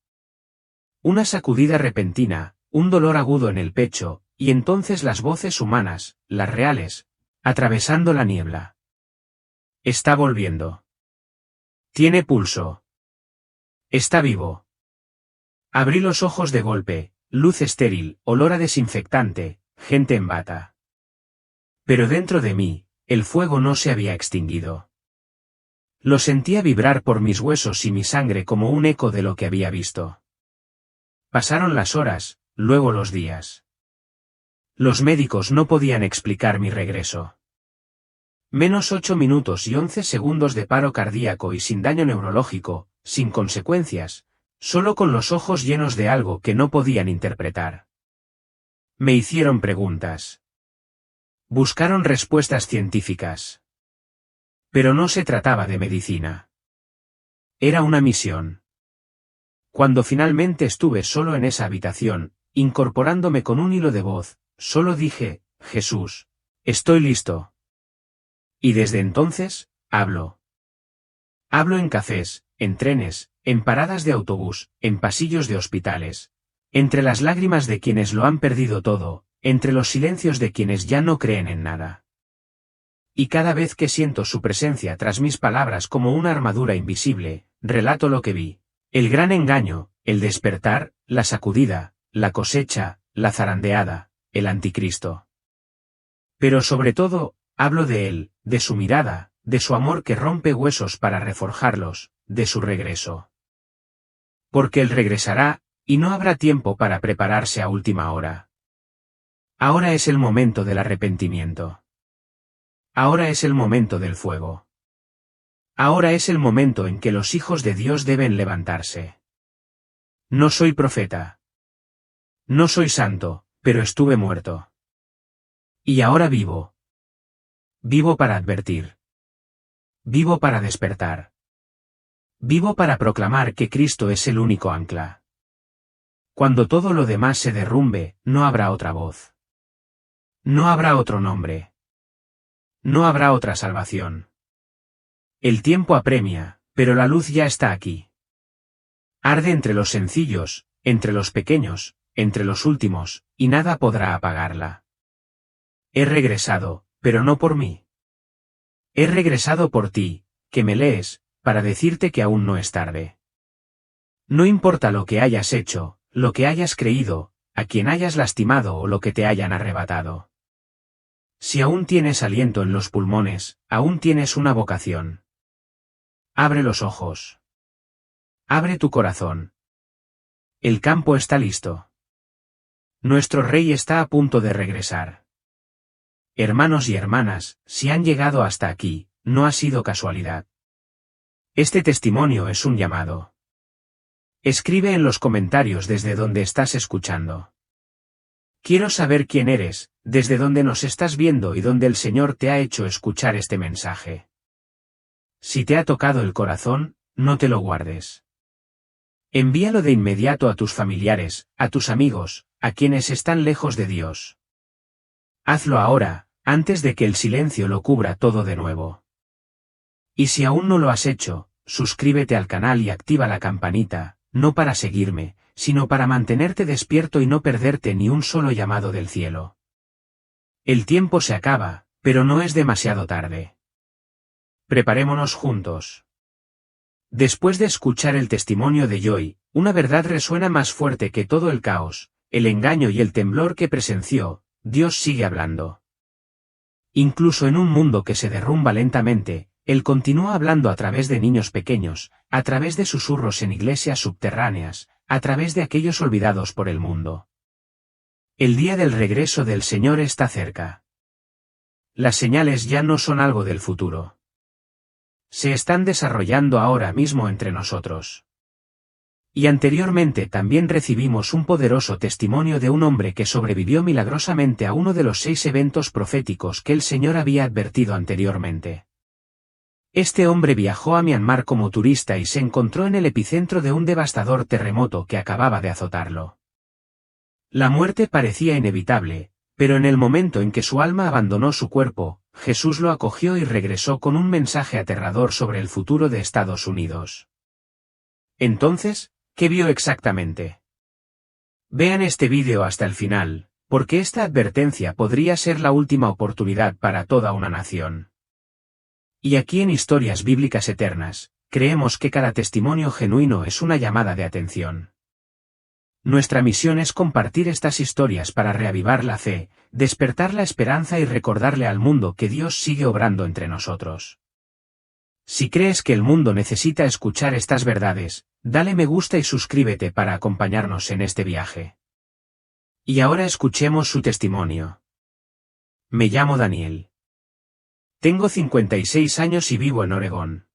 Una sacudida repentina, un dolor agudo en el pecho, y entonces las voces humanas, las reales, atravesando la niebla. Está volviendo. Tiene pulso. Está vivo. Abrí los ojos de golpe, luz estéril, olor a desinfectante, gente en bata. Pero dentro de mí, el fuego no se había extinguido. Lo sentía vibrar por mis huesos y mi sangre como un eco de lo que había visto. Pasaron las horas, luego los días. Los médicos no podían explicar mi regreso. Menos 8 minutos y 11 segundos de paro cardíaco y sin daño neurológico, sin consecuencias, solo con los ojos llenos de algo que no podían interpretar. Me hicieron preguntas. Buscaron respuestas científicas. Pero no se trataba de medicina. Era una misión. Cuando finalmente estuve solo en esa habitación, incorporándome con un hilo de voz, solo dije, Jesús, estoy listo. Y desde entonces, hablo. Hablo en cafés, en trenes, en paradas de autobús, en pasillos de hospitales. Entre las lágrimas de quienes lo han perdido todo, entre los silencios de quienes ya no creen en nada. Y cada vez que siento su presencia tras mis palabras como una armadura invisible, relato lo que vi. El gran engaño, el despertar, la sacudida, la cosecha, la zarandeada, el anticristo. Pero sobre todo, hablo de él, de su mirada, de su amor que rompe huesos para reforjarlos, de su regreso. Porque él regresará, y no habrá tiempo para prepararse a última hora. Ahora es el momento del arrepentimiento. Ahora es el momento del fuego. Ahora es el momento en que los hijos de Dios deben levantarse. No soy profeta. No soy santo, pero estuve muerto. Y ahora vivo. Vivo para advertir. Vivo para despertar. Vivo para proclamar que Cristo es el único ancla. Cuando todo lo demás se derrumbe, no habrá otra voz. No habrá otro nombre. No habrá otra salvación. El tiempo apremia, pero la luz ya está aquí. Arde entre los sencillos, entre los pequeños, entre los últimos, y nada podrá apagarla. He regresado, pero no por mí. He regresado por ti, que me lees, para decirte que aún no es tarde. No importa lo que hayas hecho, lo que hayas creído, a quien hayas lastimado o lo que te hayan arrebatado. Si aún tienes aliento en los pulmones, aún tienes una vocación. Abre los ojos. Abre tu corazón. El campo está listo. Nuestro rey está a punto de regresar. Hermanos y hermanas, si han llegado hasta aquí, no ha sido casualidad. Este testimonio es un llamado. Escribe en los comentarios desde donde estás escuchando. Quiero saber quién eres, desde dónde nos estás viendo y dónde el Señor te ha hecho escuchar este mensaje. Si te ha tocado el corazón, no te lo guardes. Envíalo de inmediato a tus familiares, a tus amigos, a quienes están lejos de Dios. Hazlo ahora, antes de que el silencio lo cubra todo de nuevo. Y si aún no lo has hecho, suscríbete al canal y activa la campanita, no para seguirme, sino para mantenerte despierto y no perderte ni un solo llamado del cielo. El tiempo se acaba, pero no es demasiado tarde. Preparémonos juntos. Después de escuchar el testimonio de Joy, una verdad resuena más fuerte que todo el caos, el engaño y el temblor que presenció. Dios sigue hablando. Incluso en un mundo que se derrumba lentamente, Él continúa hablando a través de niños pequeños, a través de susurros en iglesias subterráneas, a través de aquellos olvidados por el mundo. El día del regreso del Señor está cerca. Las señales ya no son algo del futuro. Se están desarrollando ahora mismo entre nosotros. Y anteriormente también recibimos un poderoso testimonio de un hombre que sobrevivió milagrosamente a uno de los 6 eventos proféticos que el Señor había advertido anteriormente. Este hombre viajó a Myanmar como turista y se encontró en el epicentro de un devastador terremoto que acababa de azotarlo. La muerte parecía inevitable, pero en el momento en que su alma abandonó su cuerpo, Jesús lo acogió y regresó con un mensaje aterrador sobre el futuro de Estados Unidos. Entonces, ¿qué vio exactamente? Vean este vídeo hasta el final, porque esta advertencia podría ser la última oportunidad para toda una nación. Y aquí en Historias Bíblicas Eternas, creemos que cada testimonio genuino es una llamada de atención. Nuestra misión es compartir estas historias para reavivar la fe, despertar la esperanza y recordarle al mundo que Dios sigue obrando entre nosotros. Si crees que el mundo necesita escuchar estas verdades, dale me gusta y suscríbete para acompañarnos en este viaje. Y ahora escuchemos su testimonio. Me llamo Daniel. Tengo 56 años y vivo en Oregón.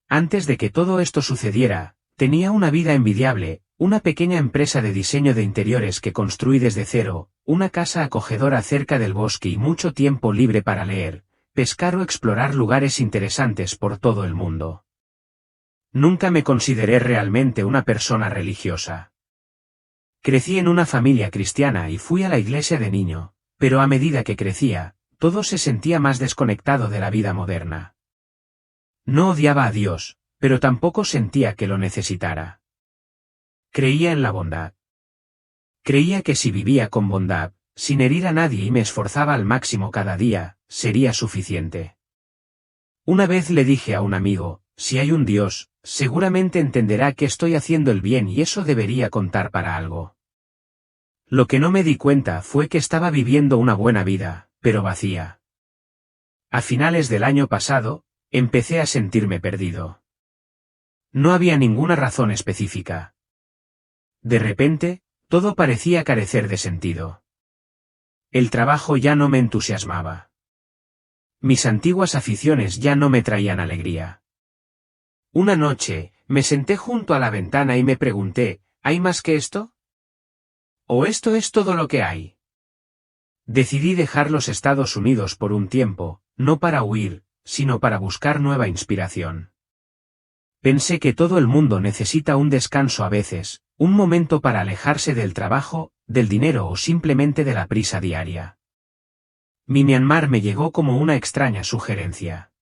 Antes de que todo esto sucediera, tenía una vida envidiable, Una pequeña empresa de diseño de interiores que construí desde cero, una casa acogedora cerca del bosque y mucho tiempo libre para leer, pescar o explorar lugares interesantes por todo el mundo. Nunca me consideré realmente una persona religiosa. Crecí en una familia cristiana y fui a la iglesia de niño, pero a medida que crecía, todo se sentía más desconectado de la vida moderna. No odiaba a Dios, pero tampoco sentía que lo necesitara. Creía en la bondad. Creía que si vivía con bondad, sin herir a nadie y me esforzaba al máximo cada día, sería suficiente. Una vez le dije a un amigo, si hay un Dios, seguramente entenderá que estoy haciendo el bien y eso debería contar para algo. Lo que no me di cuenta fue que estaba viviendo una buena vida, pero vacía. A finales del año pasado, empecé a sentirme perdido. No había ninguna razón específica. De repente, todo parecía carecer de sentido. El trabajo ya no me entusiasmaba. Mis antiguas aficiones ya no me traían alegría. Una noche, me senté junto a la ventana y me pregunté, ¿hay más que esto? ¿O esto es todo lo que hay? Decidí dejar los Estados Unidos por un tiempo, no para huir, sino para buscar nueva inspiración. Pensé que todo el mundo necesita un descanso a veces, un momento para alejarse del trabajo, del dinero o simplemente de la prisa diaria. Myanmar me llegó como una extraña sugerencia.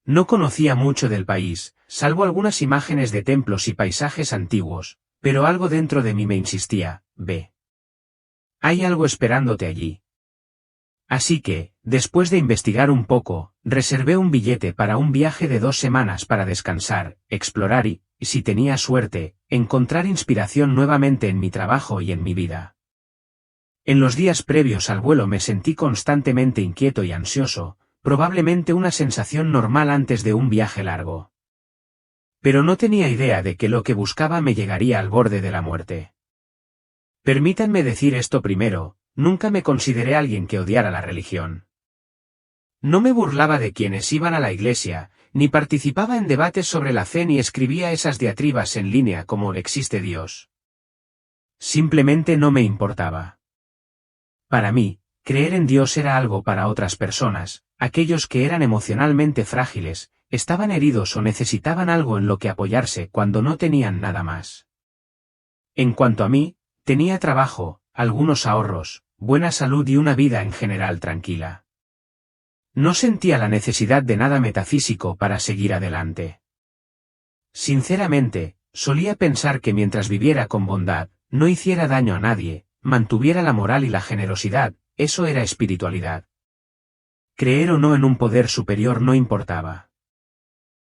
No conocía mucho del país, salvo algunas imágenes de templos y paisajes antiguos, pero algo dentro de mí me insistía, ve. Hay algo esperándote allí. Así que, después de investigar un poco, reservé un billete para un viaje de 2 semanas para descansar, explorar y, si tenía suerte, encontrar inspiración nuevamente en mi trabajo y en mi vida. En los días previos al vuelo me sentí constantemente inquieto y ansioso, probablemente una sensación normal antes de un viaje largo. Pero no tenía idea de que lo que buscaba me llegaría al borde de la muerte. Permítanme decir esto primero, nunca me consideré alguien que odiara la religión. No me burlaba de quienes iban a la iglesia, ni participaba en debates sobre la fe ni escribía esas diatribas en línea como ¿existe Dios? Simplemente no me importaba. Para mí, creer en Dios era algo para otras personas, aquellos que eran emocionalmente frágiles, estaban heridos o necesitaban algo en lo que apoyarse cuando no tenían nada más. En cuanto a mí, tenía trabajo, algunos ahorros, buena salud y una vida en general tranquila. No sentía la necesidad de nada metafísico para seguir adelante. Sinceramente, solía pensar que mientras viviera con bondad, no hiciera daño a nadie, mantuviera la moral y la generosidad, eso era espiritualidad. Creer o no en un poder superior no importaba.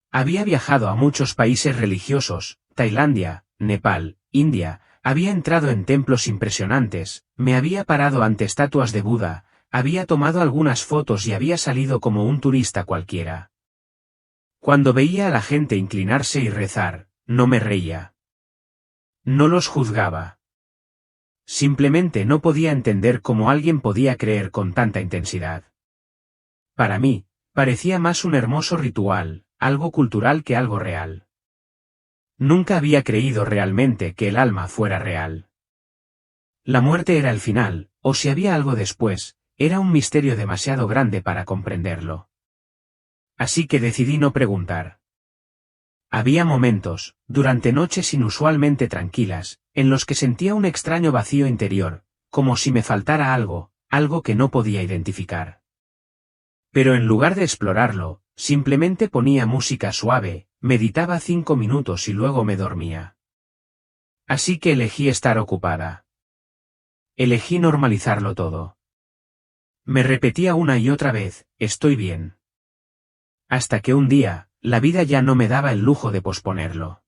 Había viajado a muchos países religiosos, Tailandia, Nepal, India, había entrado en templos impresionantes, me había parado ante estatuas de Buda, había tomado algunas fotos y había salido como un turista cualquiera. Cuando veía a la gente inclinarse y rezar, no me reía. No los juzgaba. Simplemente no podía entender cómo alguien podía creer con tanta intensidad. Para mí, parecía más un hermoso ritual, algo cultural que algo real. Nunca había creído realmente que el alma fuera real. La muerte era el final, o si había algo después, era un misterio demasiado grande para comprenderlo. Así que decidí no preguntar. Había momentos, durante noches inusualmente tranquilas, en los que sentía un extraño vacío interior, como si me faltara algo, algo que no podía identificar. Pero en lugar de explorarlo, simplemente ponía música suave, meditaba 5 minutos y luego me dormía. Así que elegí estar ocupada. Elegí normalizarlo todo. Me repetía una y otra vez, estoy bien. Hasta que un día, la vida ya no me daba el lujo de posponerlo.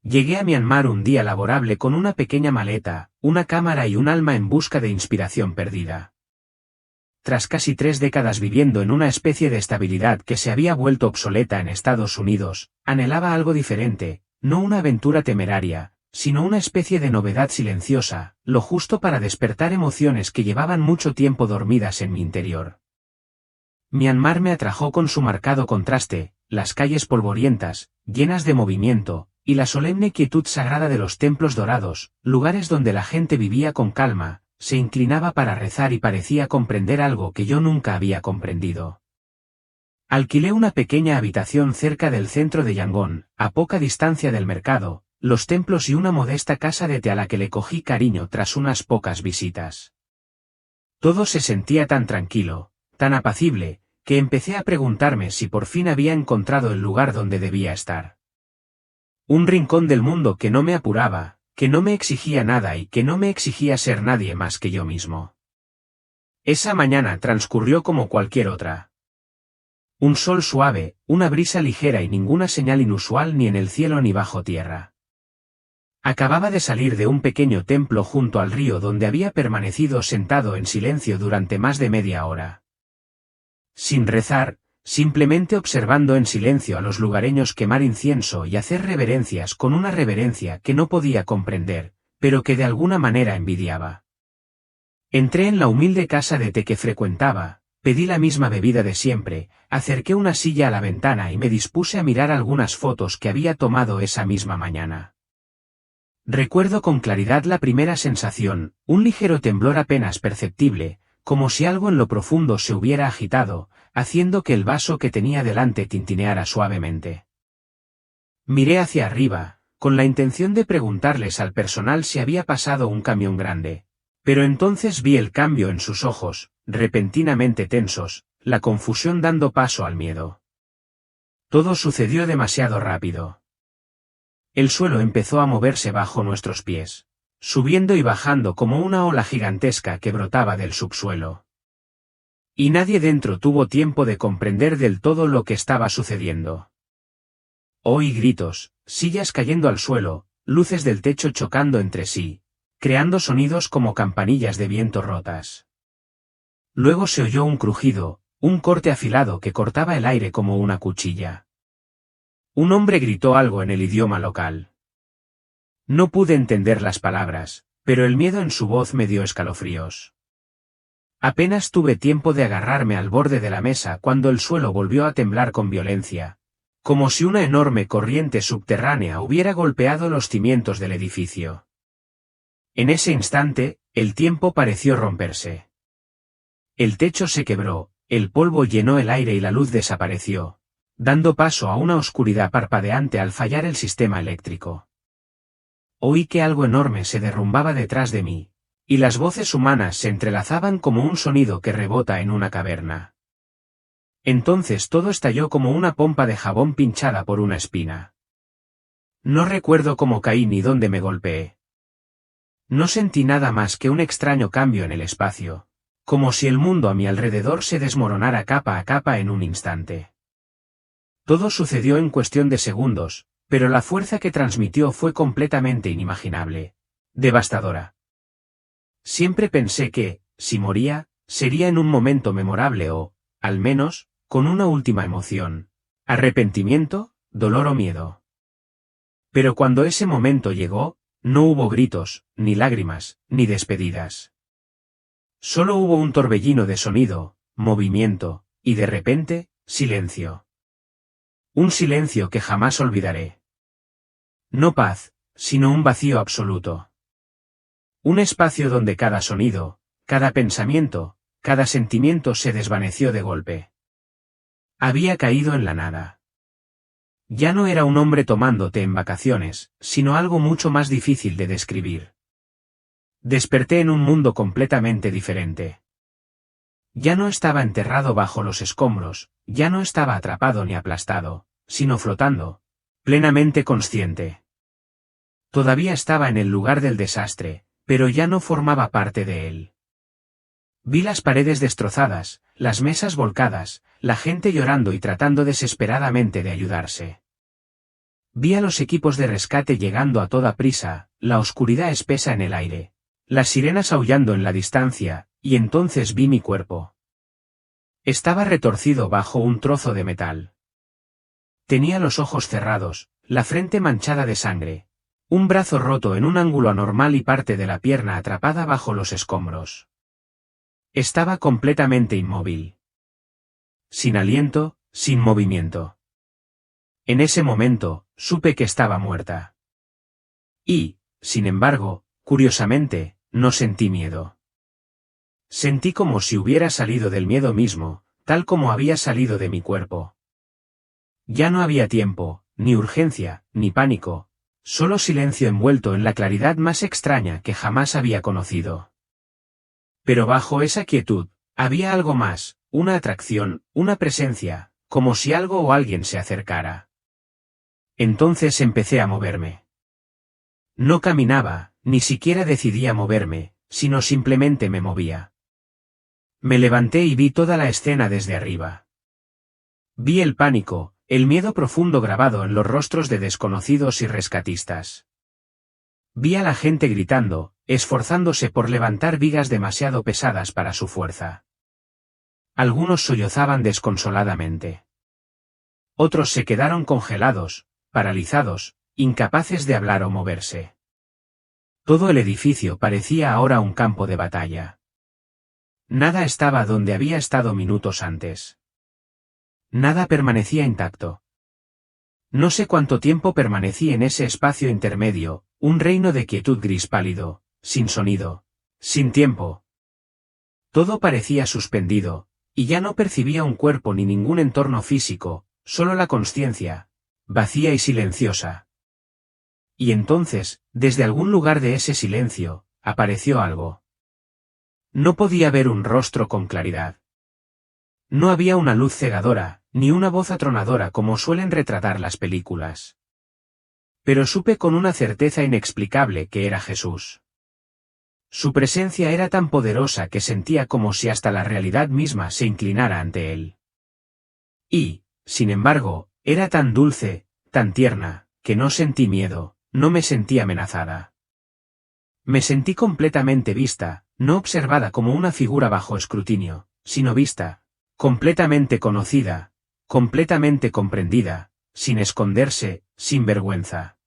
Llegué a Myanmar un día laborable con una pequeña maleta, una cámara y un alma en busca de inspiración perdida. Tras casi 3 décadas viviendo en una especie de estabilidad que se había vuelto obsoleta en Estados Unidos, anhelaba algo diferente, no una aventura temeraria, sino una especie de novedad silenciosa, lo justo para despertar emociones que llevaban mucho tiempo dormidas en mi interior. Myanmar me atrajo con su marcado contraste, las calles polvorientas, llenas de movimiento, y la solemne quietud sagrada de los templos dorados, lugares donde la gente vivía con calma, se inclinaba para rezar y parecía comprender algo que yo nunca había comprendido. Alquilé una pequeña habitación cerca del centro de Yangon, a poca distancia del mercado, los templos y una modesta casa de té a la que le cogí cariño tras unas pocas visitas. Todo se sentía tan tranquilo, tan apacible, que empecé a preguntarme si por fin había encontrado el lugar donde debía estar. Un rincón del mundo que no me apuraba, que no me exigía nada y que no me exigía ser nadie más que yo mismo. Esa mañana transcurrió como cualquier otra. Un sol suave, una brisa ligera y ninguna señal inusual ni en el cielo ni bajo tierra. Acababa de salir de un pequeño templo junto al río donde había permanecido sentado en silencio durante más de media hora. Sin rezar, simplemente observando en silencio a los lugareños quemar incienso y hacer reverencias con una reverencia que no podía comprender, pero que de alguna manera envidiaba. Entré en la humilde casa de té que frecuentaba, pedí la misma bebida de siempre, acerqué una silla a la ventana y me dispuse a mirar algunas fotos que había tomado esa misma mañana. Recuerdo con claridad la primera sensación, un ligero temblor apenas perceptible, como si algo en lo profundo se hubiera agitado, haciendo que el vaso que tenía delante tintineara suavemente. Miré hacia arriba, con la intención de preguntarles al personal si había pasado un camión grande, pero entonces vi el cambio en sus ojos, repentinamente tensos, la confusión dando paso al miedo. Todo sucedió demasiado rápido. El suelo empezó a moverse bajo nuestros pies, subiendo y bajando como una ola gigantesca que brotaba del subsuelo. Y nadie dentro tuvo tiempo de comprender del todo lo que estaba sucediendo. Oí gritos, sillas cayendo al suelo, luces del techo chocando entre sí, creando sonidos como campanillas de viento rotas. Luego se oyó un crujido, un corte afilado que cortaba el aire como una cuchilla. Un hombre gritó algo en el idioma local. No pude entender las palabras, pero el miedo en su voz me dio escalofríos. Apenas tuve tiempo de agarrarme al borde de la mesa cuando el suelo volvió a temblar con violencia, como si una enorme corriente subterránea hubiera golpeado los cimientos del edificio. En ese instante, el tiempo pareció romperse. El techo se quebró, el polvo llenó el aire y la luz desapareció, dando paso a una oscuridad parpadeante al fallar el sistema eléctrico. Oí que algo enorme se derrumbaba detrás de mí, y las voces humanas se entrelazaban como un sonido que rebota en una caverna. Entonces todo estalló como una pompa de jabón pinchada por una espina. No recuerdo cómo caí ni dónde me golpeé. No sentí nada más que un extraño cambio en el espacio, como si el mundo a mi alrededor se desmoronara capa a capa en un instante. Todo sucedió en cuestión de segundos, pero la fuerza que transmitió fue completamente inimaginable, devastadora. Siempre pensé que, si moría, sería en un momento memorable o, al menos, con una última emoción, arrepentimiento, dolor o miedo. Pero cuando ese momento llegó, no hubo gritos, ni lágrimas, ni despedidas. Solo hubo un torbellino de sonido, movimiento, y de repente, silencio. Un silencio que jamás olvidaré. No paz, sino un vacío absoluto. Un espacio donde cada sonido, cada pensamiento, cada sentimiento se desvaneció de golpe. Había caído en la nada. Ya no era un hombre tomándote en vacaciones, sino algo mucho más difícil de describir. Desperté en un mundo completamente diferente. Ya no estaba enterrado bajo los escombros, ya no estaba atrapado ni aplastado, sino flotando, plenamente consciente. Todavía estaba en el lugar del desastre, pero ya no formaba parte de él. Vi las paredes destrozadas, las mesas volcadas, la gente llorando y tratando desesperadamente de ayudarse. Vi a los equipos de rescate llegando a toda prisa, la oscuridad espesa en el aire, las sirenas aullando en la distancia, y entonces vi mi cuerpo. Estaba retorcido bajo un trozo de metal. Tenía los ojos cerrados, la frente manchada de sangre, un brazo roto en un ángulo anormal y parte de la pierna atrapada bajo los escombros. Estaba completamente inmóvil. Sin aliento, sin movimiento. En ese momento, supe que estaba muerta. Y, sin embargo, curiosamente, no sentí miedo. Sentí como si hubiera salido del miedo mismo, tal como había salido de mi cuerpo. Ya no había tiempo, ni urgencia, ni pánico, solo silencio envuelto en la claridad más extraña que jamás había conocido. Pero bajo esa quietud, había algo más, una atracción, una presencia, como si algo o alguien se acercara. Entonces empecé a moverme. No caminaba, ni siquiera decidía moverme, sino simplemente me movía. Me levanté y vi toda la escena desde arriba. Vi el pánico, el miedo profundo grabado en los rostros de desconocidos y rescatistas. Vi a la gente gritando, esforzándose por levantar vigas demasiado pesadas para su fuerza. Algunos sollozaban desconsoladamente. Otros se quedaron congelados, paralizados, incapaces de hablar o moverse. Todo el edificio parecía ahora un campo de batalla. Nada estaba donde había estado minutos antes. Nada permanecía intacto. No sé cuánto tiempo permanecí en ese espacio intermedio, un reino de quietud gris pálido, sin sonido, sin tiempo. Todo parecía suspendido, y ya no percibía un cuerpo ni ningún entorno físico, solo la consciencia, vacía y silenciosa. Y entonces, desde algún lugar de ese silencio, apareció algo. No podía ver un rostro con claridad. No había una luz cegadora, ni una voz atronadora como suelen retratar las películas. Pero supe con una certeza inexplicable que era Jesús. Su presencia era tan poderosa que sentía como si hasta la realidad misma se inclinara ante él. Y, sin embargo, era tan dulce, tan tierna, que no sentí miedo, no me sentí amenazada. Me sentí completamente vista, no observada como una figura bajo escrutinio, sino vista, completamente conocida, completamente comprendida, sin esconderse, sin vergüenza.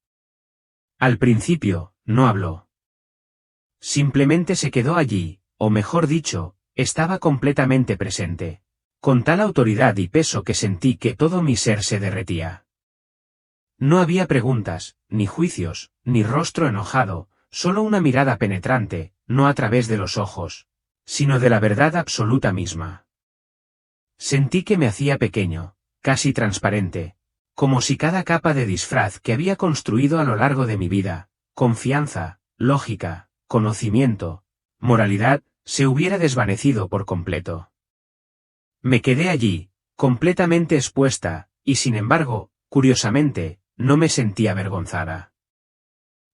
Al principio, no habló. Simplemente se quedó allí, o mejor dicho, estaba completamente presente, con tal autoridad y peso que sentí que todo mi ser se derretía. No había preguntas, ni juicios, ni rostro enojado, solo una mirada penetrante, no a través de los ojos, sino de la verdad absoluta misma. Sentí que me hacía pequeño, casi transparente, como si cada capa de disfraz que había construido a lo largo de mi vida, confianza, lógica, conocimiento, moralidad, se hubiera desvanecido por completo. Me quedé allí, completamente expuesta, y sin embargo, curiosamente, no me sentí avergonzada.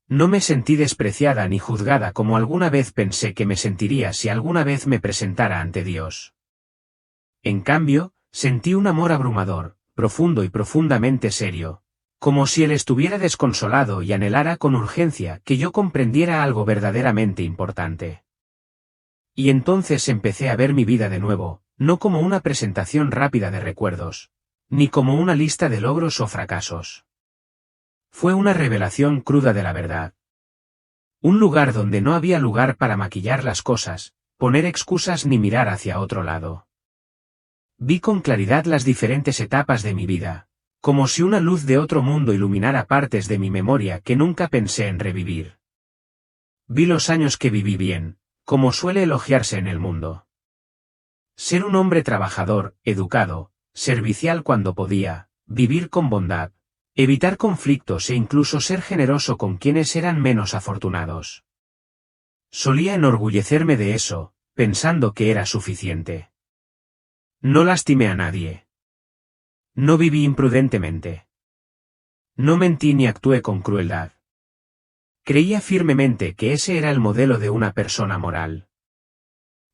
No me sentí despreciada ni juzgada como alguna vez pensé que me sentiría si alguna vez me presentara ante Dios. En cambio, sentí un amor abrumador, profundo y profundamente serio, como si él estuviera desconsolado y anhelara con urgencia que yo comprendiera algo verdaderamente importante. Y entonces empecé a ver mi vida de nuevo, no como una presentación rápida de recuerdos, ni como una lista de logros o fracasos. Fue una revelación cruda de la verdad. Un lugar donde no había lugar para maquillar las cosas, poner excusas ni mirar hacia otro lado. Vi con claridad las diferentes etapas de mi vida, como si una luz de otro mundo iluminara partes de mi memoria que nunca pensé en revivir. Vi los años que viví bien, como suele elogiarse en el mundo. Ser un hombre trabajador, educado, servicial cuando podía, vivir con bondad, evitar conflictos e incluso ser generoso con quienes eran menos afortunados. Solía enorgullecerme de eso, pensando que era suficiente. No lastimé a nadie. No viví imprudentemente. No mentí ni actué con crueldad. Creía firmemente que ese era el modelo de una persona moral.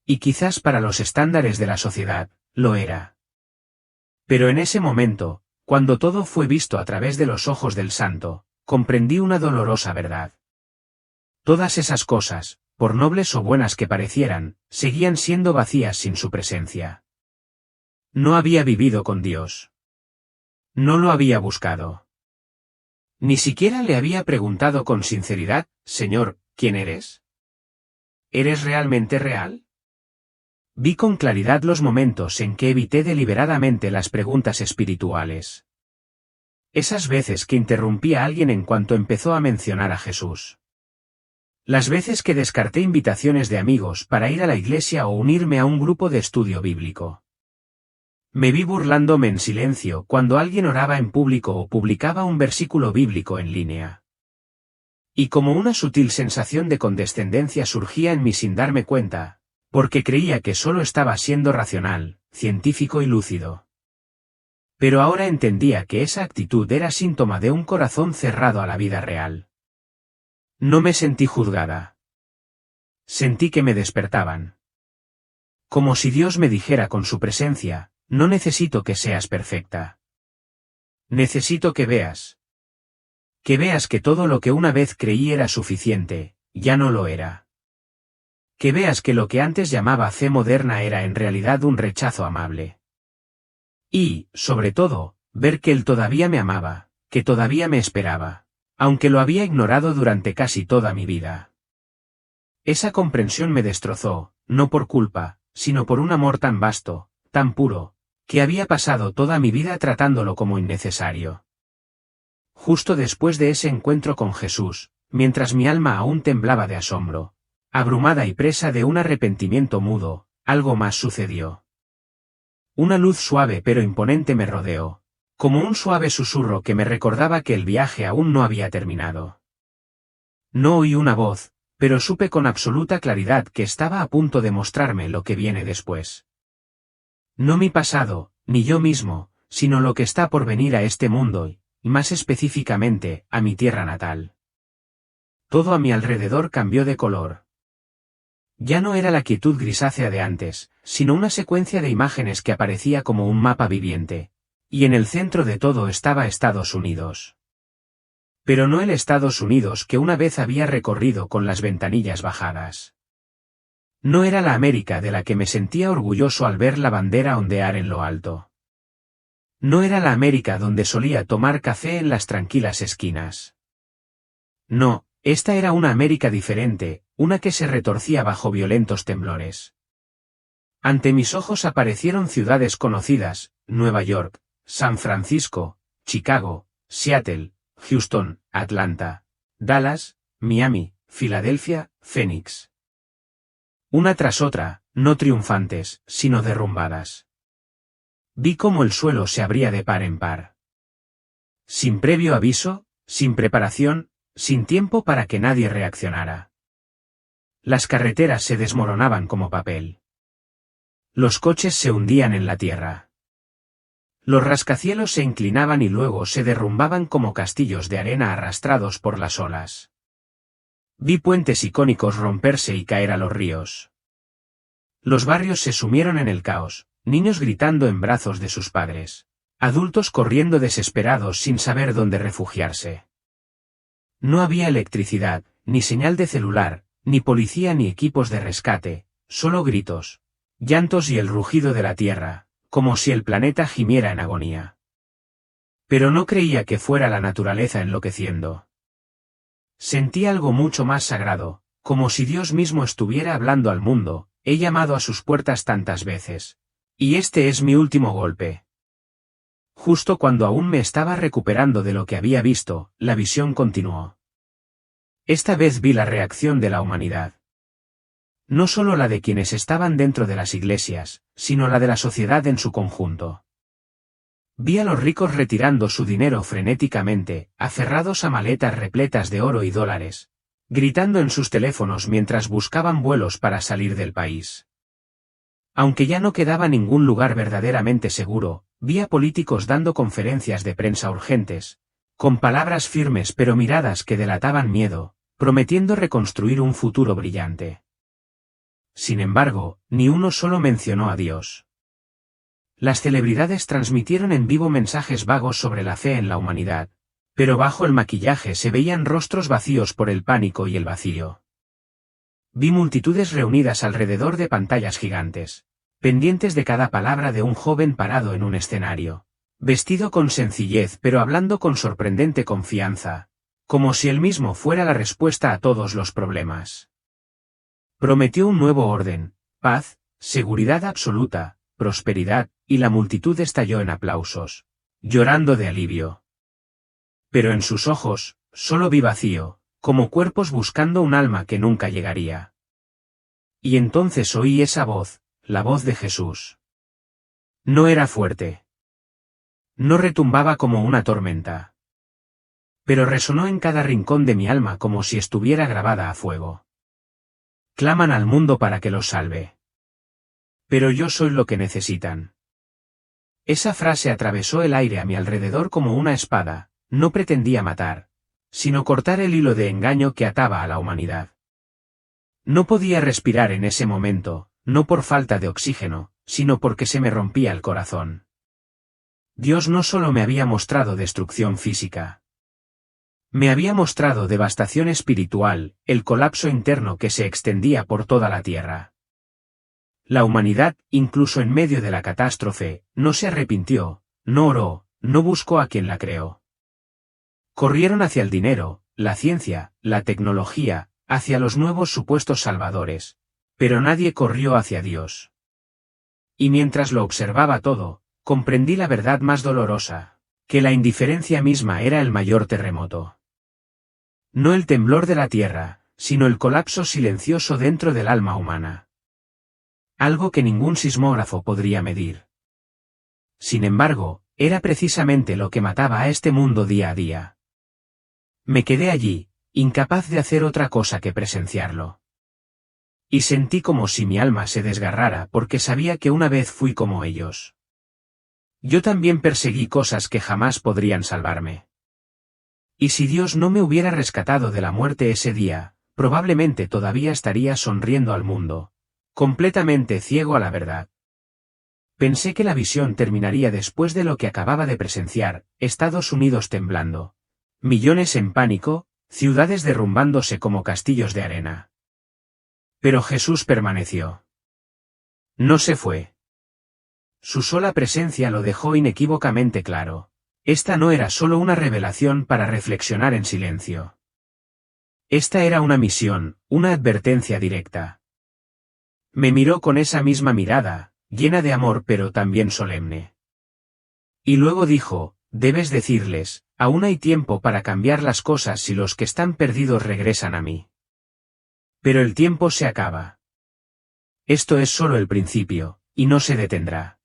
Y quizás para los estándares de la sociedad, lo era. Pero en ese momento, cuando todo fue visto a través de los ojos del santo, comprendí una dolorosa verdad. Todas esas cosas, por nobles o buenas que parecieran, seguían siendo vacías sin su presencia. No había vivido con Dios. No lo había buscado. Ni siquiera le había preguntado con sinceridad, Señor, ¿quién eres? ¿Eres realmente real? Vi con claridad los momentos en que evité deliberadamente las preguntas espirituales. Esas veces que interrumpí a alguien en cuanto empezó a mencionar a Jesús. Las veces que descarté invitaciones de amigos para ir a la iglesia o unirme a un grupo de estudio bíblico. Me vi burlándome en silencio cuando alguien oraba en público o publicaba un versículo bíblico en línea. Y como una sutil sensación de condescendencia surgía en mí sin darme cuenta, porque creía que solo estaba siendo racional, científico y lúcido. Pero ahora entendía que esa actitud era síntoma de un corazón cerrado a la vida real. No me sentí juzgada. Sentí que me despertaban. Como si Dios me dijera con su presencia, no necesito que seas perfecta. Necesito que veas. Que veas que todo lo que una vez creí era suficiente, ya no lo era. Que veas que lo que antes llamaba fe moderna era en realidad un rechazo amable. Y, sobre todo, ver que él todavía me amaba, que todavía me esperaba, aunque lo había ignorado durante casi toda mi vida. Esa comprensión me destrozó, no por culpa, sino por un amor tan vasto, tan puro, que había pasado toda mi vida tratándolo como innecesario. Justo después de ese encuentro con Jesús, mientras mi alma aún temblaba de asombro, abrumada y presa de un arrepentimiento mudo, algo más sucedió. Una luz suave pero imponente me rodeó, como un suave susurro que me recordaba que el viaje aún no había terminado. No oí una voz, pero supe con absoluta claridad que estaba a punto de mostrarme lo que viene después. No mi pasado, ni yo mismo, sino lo que está por venir a este mundo y, más específicamente, a mi tierra natal. Todo a mi alrededor cambió de color. Ya no era la quietud grisácea de antes, sino una secuencia de imágenes que aparecía como un mapa viviente. Y en el centro de todo estaba Estados Unidos. Pero no el Estados Unidos que una vez había recorrido con las ventanillas bajadas. No era la América de la que me sentía orgulloso al ver la bandera ondear en lo alto. No era la América donde solía tomar café en las tranquilas esquinas. No, esta era una América diferente, una que se retorcía bajo violentos temblores. Ante mis ojos aparecieron ciudades conocidas, Nueva York, San Francisco, Chicago, Seattle, Houston, Atlanta, Dallas, Miami, Filadelfia, Phoenix. Una tras otra, no triunfantes, sino derrumbadas. Vi cómo el suelo se abría de par en par. Sin previo aviso, sin preparación, sin tiempo para que nadie reaccionara. Las carreteras se desmoronaban como papel. Los coches se hundían en la tierra. Los rascacielos se inclinaban y luego se derrumbaban como castillos de arena arrastrados por las olas. Vi puentes icónicos romperse y caer a los ríos. Los barrios se sumieron en el caos, niños gritando en brazos de sus padres, adultos corriendo desesperados sin saber dónde refugiarse. No había electricidad, ni señal de celular, ni policía ni equipos de rescate, solo gritos, llantos y el rugido de la tierra, como si el planeta gimiera en agonía. Pero no creía que fuera la naturaleza enloqueciendo. Sentí algo mucho más sagrado, como si Dios mismo estuviera hablando al mundo. He llamado a sus puertas tantas veces. Y este es mi último golpe. Justo cuando aún me estaba recuperando de lo que había visto, la visión continuó. Esta vez vi la reacción de la humanidad. No solo la de quienes estaban dentro de las iglesias, sino la de la sociedad en su conjunto. Vi a los ricos retirando su dinero frenéticamente, aferrados a maletas repletas de oro y dólares, gritando en sus teléfonos mientras buscaban vuelos para salir del país. Aunque ya no quedaba ningún lugar verdaderamente seguro, vi a políticos dando conferencias de prensa urgentes, con palabras firmes pero miradas que delataban miedo, prometiendo reconstruir un futuro brillante. Sin embargo, ni uno solo mencionó a Dios. Las celebridades transmitieron en vivo mensajes vagos sobre la fe en la humanidad, pero bajo el maquillaje se veían rostros vacíos por el pánico y el vacío. Vi multitudes reunidas alrededor de pantallas gigantes, pendientes de cada palabra de un joven parado en un escenario, vestido con sencillez pero hablando con sorprendente confianza, como si él mismo fuera la respuesta a todos los problemas. Prometió un nuevo orden, paz, seguridad absoluta, prosperidad, y la multitud estalló en aplausos, llorando de alivio. Pero en sus ojos, solo vi vacío, como cuerpos buscando un alma que nunca llegaría. Y entonces oí esa voz, la voz de Jesús. No era fuerte. No retumbaba como una tormenta. Pero resonó en cada rincón de mi alma como si estuviera grabada a fuego. Claman al mundo para que los salve. Pero yo soy lo que necesitan. Esa frase atravesó el aire a mi alrededor como una espada. No pretendía matar, sino cortar el hilo de engaño que ataba a la humanidad. No podía respirar en ese momento, no por falta de oxígeno, sino porque se me rompía el corazón. Dios no solo me había mostrado destrucción física. Me había mostrado devastación espiritual, el colapso interno que se extendía por toda la tierra. La humanidad, incluso en medio de la catástrofe, no se arrepintió, no oró, no buscó a quien la creó. Corrieron hacia el dinero, la ciencia, la tecnología, hacia los nuevos supuestos salvadores, pero nadie corrió hacia Dios. Y mientras lo observaba todo, comprendí la verdad más dolorosa, que la indiferencia misma era el mayor terremoto. No el temblor de la tierra, sino el colapso silencioso dentro del alma humana. Algo que ningún sismógrafo podría medir. Sin embargo, era precisamente lo que mataba a este mundo día a día. Me quedé allí, incapaz de hacer otra cosa que presenciarlo. Y sentí como si mi alma se desgarrara porque sabía que una vez fui como ellos. Yo también perseguí cosas que jamás podrían salvarme. Y si Dios no me hubiera rescatado de la muerte ese día, probablemente todavía estaría sonriendo al mundo, completamente ciego a la verdad. Pensé que la visión terminaría después de lo que acababa de presenciar, Estados Unidos temblando. Millones en pánico, ciudades derrumbándose como castillos de arena. Pero Jesús permaneció. No se fue. Su sola presencia lo dejó inequívocamente claro. Esta no era solo una revelación para reflexionar en silencio. Esta era una misión, una advertencia directa. Me miró con esa misma mirada, llena de amor pero también solemne. Y luego dijo, debes decirles, aún hay tiempo para cambiar las cosas si los que están perdidos regresan a mí. Pero el tiempo se acaba. Esto es solo el principio, y no se detendrá.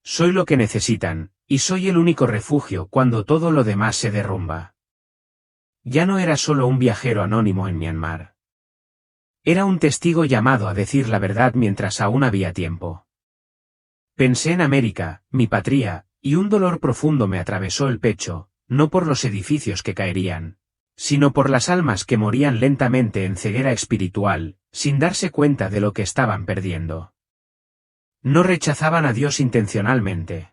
Soy lo que necesitan, y soy el único refugio cuando todo lo demás se derrumba. Ya no era solo un viajero anónimo en Myanmar. Era un testigo llamado a decir la verdad mientras aún había tiempo. Pensé en América, mi patria, y un dolor profundo me atravesó el pecho, no por los edificios que caerían, sino por las almas que morían lentamente en ceguera espiritual, sin darse cuenta de lo que estaban perdiendo. No rechazaban a Dios intencionalmente.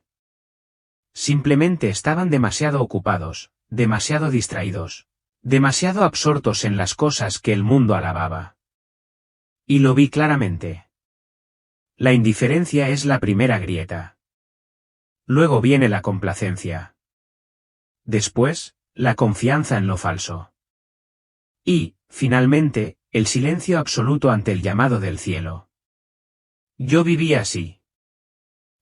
Simplemente estaban demasiado ocupados, demasiado distraídos, demasiado absortos en las cosas que el mundo alababa. Y lo vi claramente. La indiferencia es la primera grieta. Luego viene la complacencia. Después, la confianza en lo falso. Y, finalmente, el silencio absoluto ante el llamado del cielo. Yo viví así.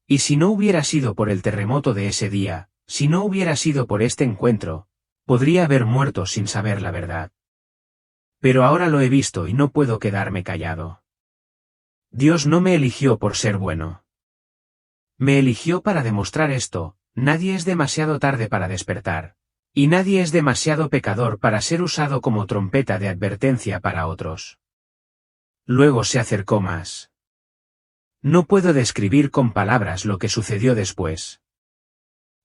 Y si no hubiera sido por el terremoto de ese día, si no hubiera sido por este encuentro, podría haber muerto sin saber la verdad. Pero ahora lo he visto y no puedo quedarme callado. Dios no me eligió por ser bueno. Me eligió para demostrar esto, nadie es demasiado tarde para despertar, y nadie es demasiado pecador para ser usado como trompeta de advertencia para otros. Luego se acercó más. No puedo describir con palabras lo que sucedió después.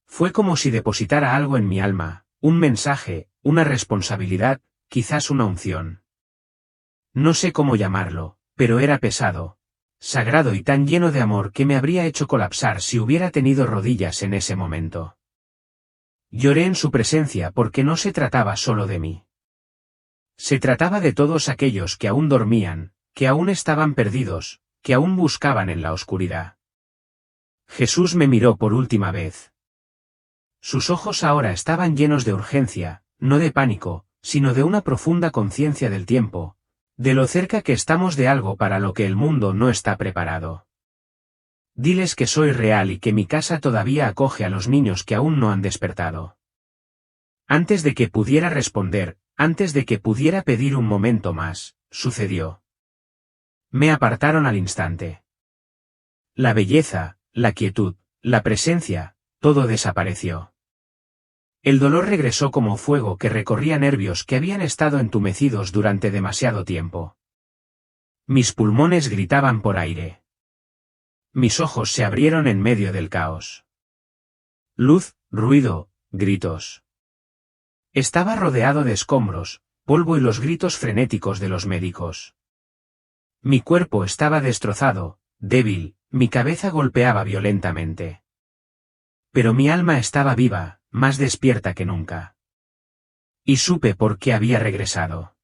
Fue como si depositara algo en mi alma, un mensaje, una responsabilidad, quizás una unción. No sé cómo llamarlo, pero era pesado, sagrado y tan lleno de amor que me habría hecho colapsar si hubiera tenido rodillas en ese momento. Lloré en su presencia porque no se trataba solo de mí. Se trataba de todos aquellos que aún dormían, que aún estaban perdidos, que aún buscaban en la oscuridad. Jesús me miró por última vez. Sus ojos ahora estaban llenos de urgencia, no de pánico, sino de una profunda conciencia del tiempo, de lo cerca que estamos de algo para lo que el mundo no está preparado. Diles que soy real y que mi casa todavía acoge a los niños que aún no han despertado. Antes de que pudiera responder, antes de que pudiera pedir un momento más, sucedió. Me apartaron al instante. La belleza, la quietud, la presencia, todo desapareció. El dolor regresó como fuego que recorría nervios que habían estado entumecidos durante demasiado tiempo. Mis pulmones gritaban por aire. Mis ojos se abrieron en medio del caos. Luz, ruido, gritos. Estaba rodeado de escombros, polvo y los gritos frenéticos de los médicos. Mi cuerpo estaba destrozado, débil, mi cabeza golpeaba violentamente. Pero mi alma estaba viva, más despierta que nunca. Y supe por qué había regresado.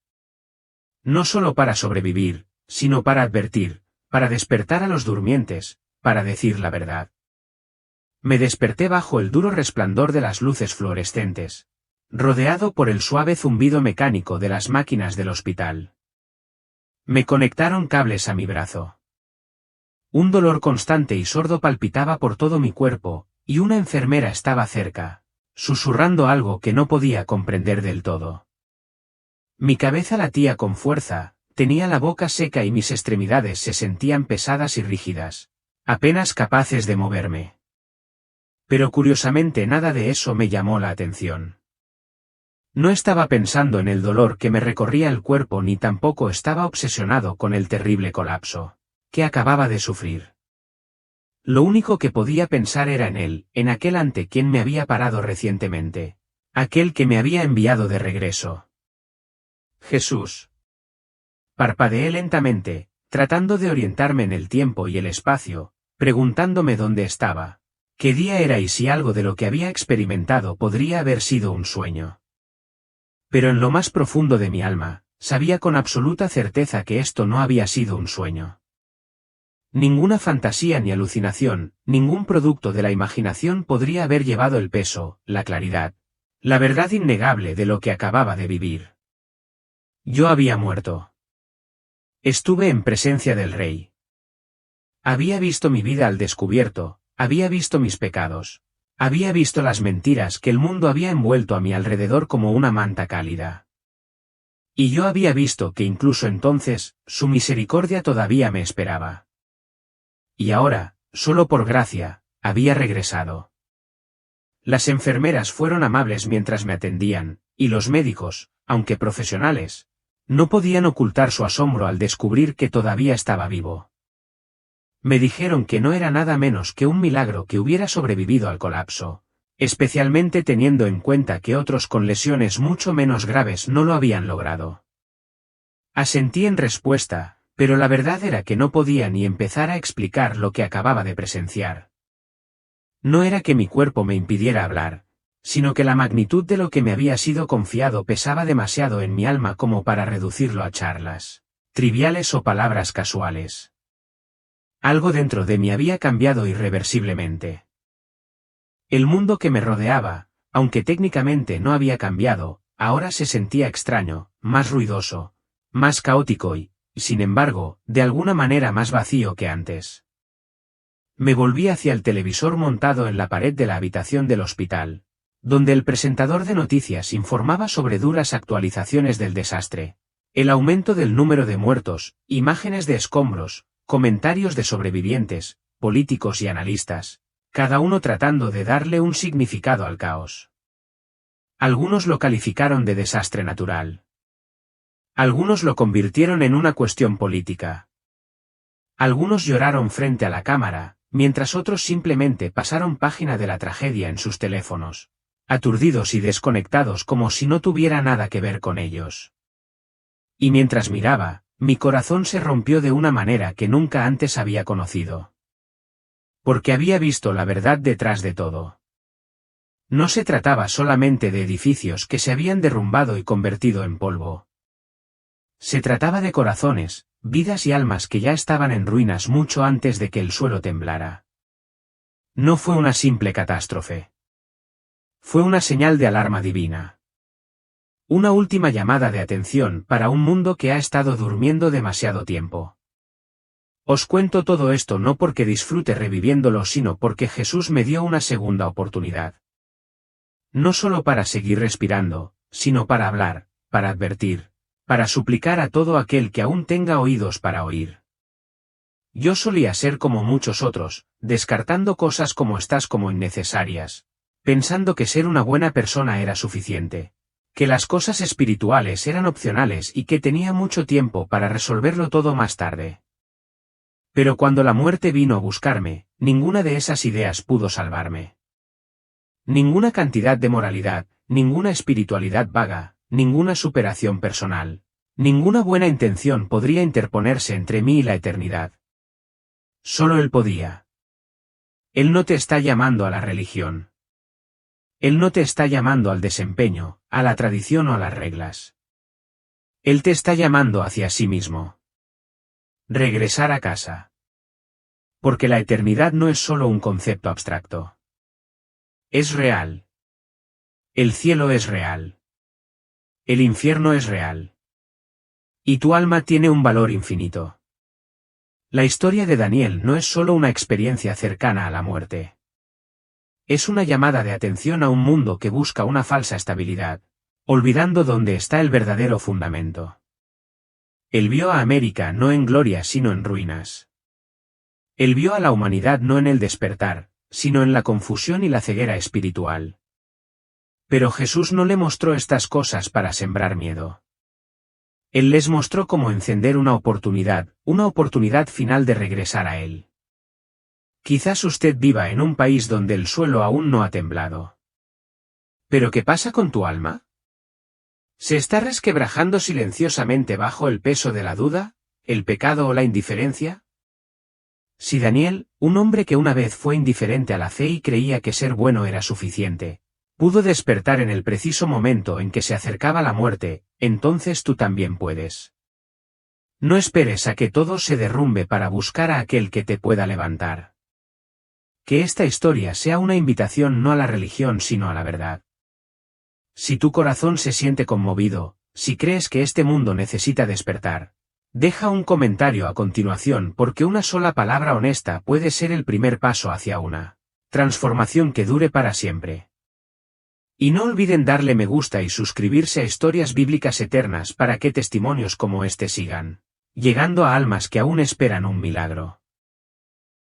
No solo para sobrevivir, sino para advertir, para despertar a los durmientes, para decir la verdad. Me desperté bajo el duro resplandor de las luces fluorescentes, rodeado por el suave zumbido mecánico de las máquinas del hospital. Me conectaron cables a mi brazo. Un dolor constante y sordo palpitaba por todo mi cuerpo, y una enfermera estaba cerca, susurrando algo que no podía comprender del todo. Mi cabeza latía con fuerza, tenía la boca seca y mis extremidades se sentían pesadas y rígidas, apenas capaces de moverme. Pero curiosamente nada de eso me llamó la atención. No estaba pensando en el dolor que me recorría el cuerpo ni tampoco estaba obsesionado con el terrible colapso que acababa de sufrir. Lo único que podía pensar era en él, en aquel ante quien me había parado recientemente, aquel que me había enviado de regreso. Jesús. Parpadeé lentamente, tratando de orientarme en el tiempo y el espacio, preguntándome dónde estaba, qué día era y si algo de lo que había experimentado podría haber sido un sueño. Pero en lo más profundo de mi alma, sabía con absoluta certeza que esto no había sido un sueño. Ninguna fantasía ni alucinación, ningún producto de la imaginación podría haber llevado el peso, la claridad, la verdad innegable de lo que acababa de vivir. Yo había muerto. Estuve en presencia del Rey. Había visto mi vida al descubierto, había visto mis pecados, había visto las mentiras que el mundo había envuelto a mi alrededor como una manta cálida. Y yo había visto que incluso entonces, su misericordia todavía me esperaba. Y ahora, solo por gracia, había regresado. Las enfermeras fueron amables mientras me atendían, y los médicos, aunque profesionales, no podían ocultar su asombro al descubrir que todavía estaba vivo. Me dijeron que no era nada menos que un milagro que hubiera sobrevivido al colapso, especialmente teniendo en cuenta que otros con lesiones mucho menos graves no lo habían logrado. Asentí en respuesta, pero la verdad era que no podía ni empezar a explicar lo que acababa de presenciar. No era que mi cuerpo me impidiera hablar, sino que la magnitud de lo que me había sido confiado pesaba demasiado en mi alma como para reducirlo a charlas triviales o palabras casuales. Algo dentro de mí había cambiado irreversiblemente. El mundo que me rodeaba, aunque técnicamente no había cambiado, ahora se sentía extraño, más ruidoso, más caótico y, sin embargo, de alguna manera más vacío que antes. Me volví hacia el televisor montado en la pared de la habitación del hospital, donde el presentador de noticias informaba sobre duras actualizaciones del desastre, el aumento del número de muertos, imágenes de escombros, comentarios de sobrevivientes, políticos y analistas, cada uno tratando de darle un significado al caos. Algunos lo calificaron de desastre natural. Algunos lo convirtieron en una cuestión política. Algunos lloraron frente a la cámara, mientras otros simplemente pasaron página de la tragedia en sus teléfonos, aturdidos y desconectados como si no tuviera nada que ver con ellos. Y mientras miraba, mi corazón se rompió de una manera que nunca antes había conocido. Porque había visto la verdad detrás de todo. No se trataba solamente de edificios que se habían derrumbado y convertido en polvo. Se trataba de corazones, vidas y almas que ya estaban en ruinas mucho antes de que el suelo temblara. No fue una simple catástrofe. Fue una señal de alarma divina. Una última llamada de atención para un mundo que ha estado durmiendo demasiado tiempo. Os cuento todo esto no porque disfrute reviviéndolo, sino porque Jesús me dio una segunda oportunidad. No solo para seguir respirando, sino para hablar, para advertir, para suplicar a todo aquel que aún tenga oídos para oír. Yo solía ser como muchos otros, descartando cosas como estas como innecesarias, pensando que ser una buena persona era suficiente, que las cosas espirituales eran opcionales y que tenía mucho tiempo para resolverlo todo más tarde. Pero cuando la muerte vino a buscarme, ninguna de esas ideas pudo salvarme. Ninguna cantidad de moralidad, ninguna espiritualidad vaga, ninguna superación personal, ninguna buena intención podría interponerse entre mí y la eternidad. Solo Él podía. Él no te está llamando a la religión. Él no te está llamando al desempeño, a la tradición o a las reglas. Él te está llamando hacia sí mismo. Regresar a casa. Porque la eternidad no es solo un concepto abstracto. Es real. El cielo es real. El infierno es real. Y tu alma tiene un valor infinito. La historia de Daniel no es solo una experiencia cercana a la muerte. Es una llamada de atención a un mundo que busca una falsa estabilidad, olvidando dónde está el verdadero fundamento. Él vio a América no en gloria sino en ruinas. Él vio a la humanidad no en el despertar, sino en la confusión y la ceguera espiritual. Pero Jesús no le mostró estas cosas para sembrar miedo. Él les mostró cómo encender una oportunidad final de regresar a Él. Quizás usted viva en un país donde el suelo aún no ha temblado. ¿Pero qué pasa con tu alma? ¿Se está resquebrajando silenciosamente bajo el peso de la duda, el pecado o la indiferencia? Si Daniel, un hombre que una vez fue indiferente a la fe y creía que ser bueno era suficiente, pudo despertar en el preciso momento en que se acercaba la muerte, entonces tú también puedes. No esperes a que todo se derrumbe para buscar a aquel que te pueda levantar. Que esta historia sea una invitación no a la religión sino a la verdad. Si tu corazón se siente conmovido, si crees que este mundo necesita despertar, deja un comentario a continuación porque una sola palabra honesta puede ser el primer paso hacia una transformación que dure para siempre. Y no olviden darle me gusta y suscribirse a Historias Bíblicas Eternas para que testimonios como este sigan llegando a almas que aún esperan un milagro.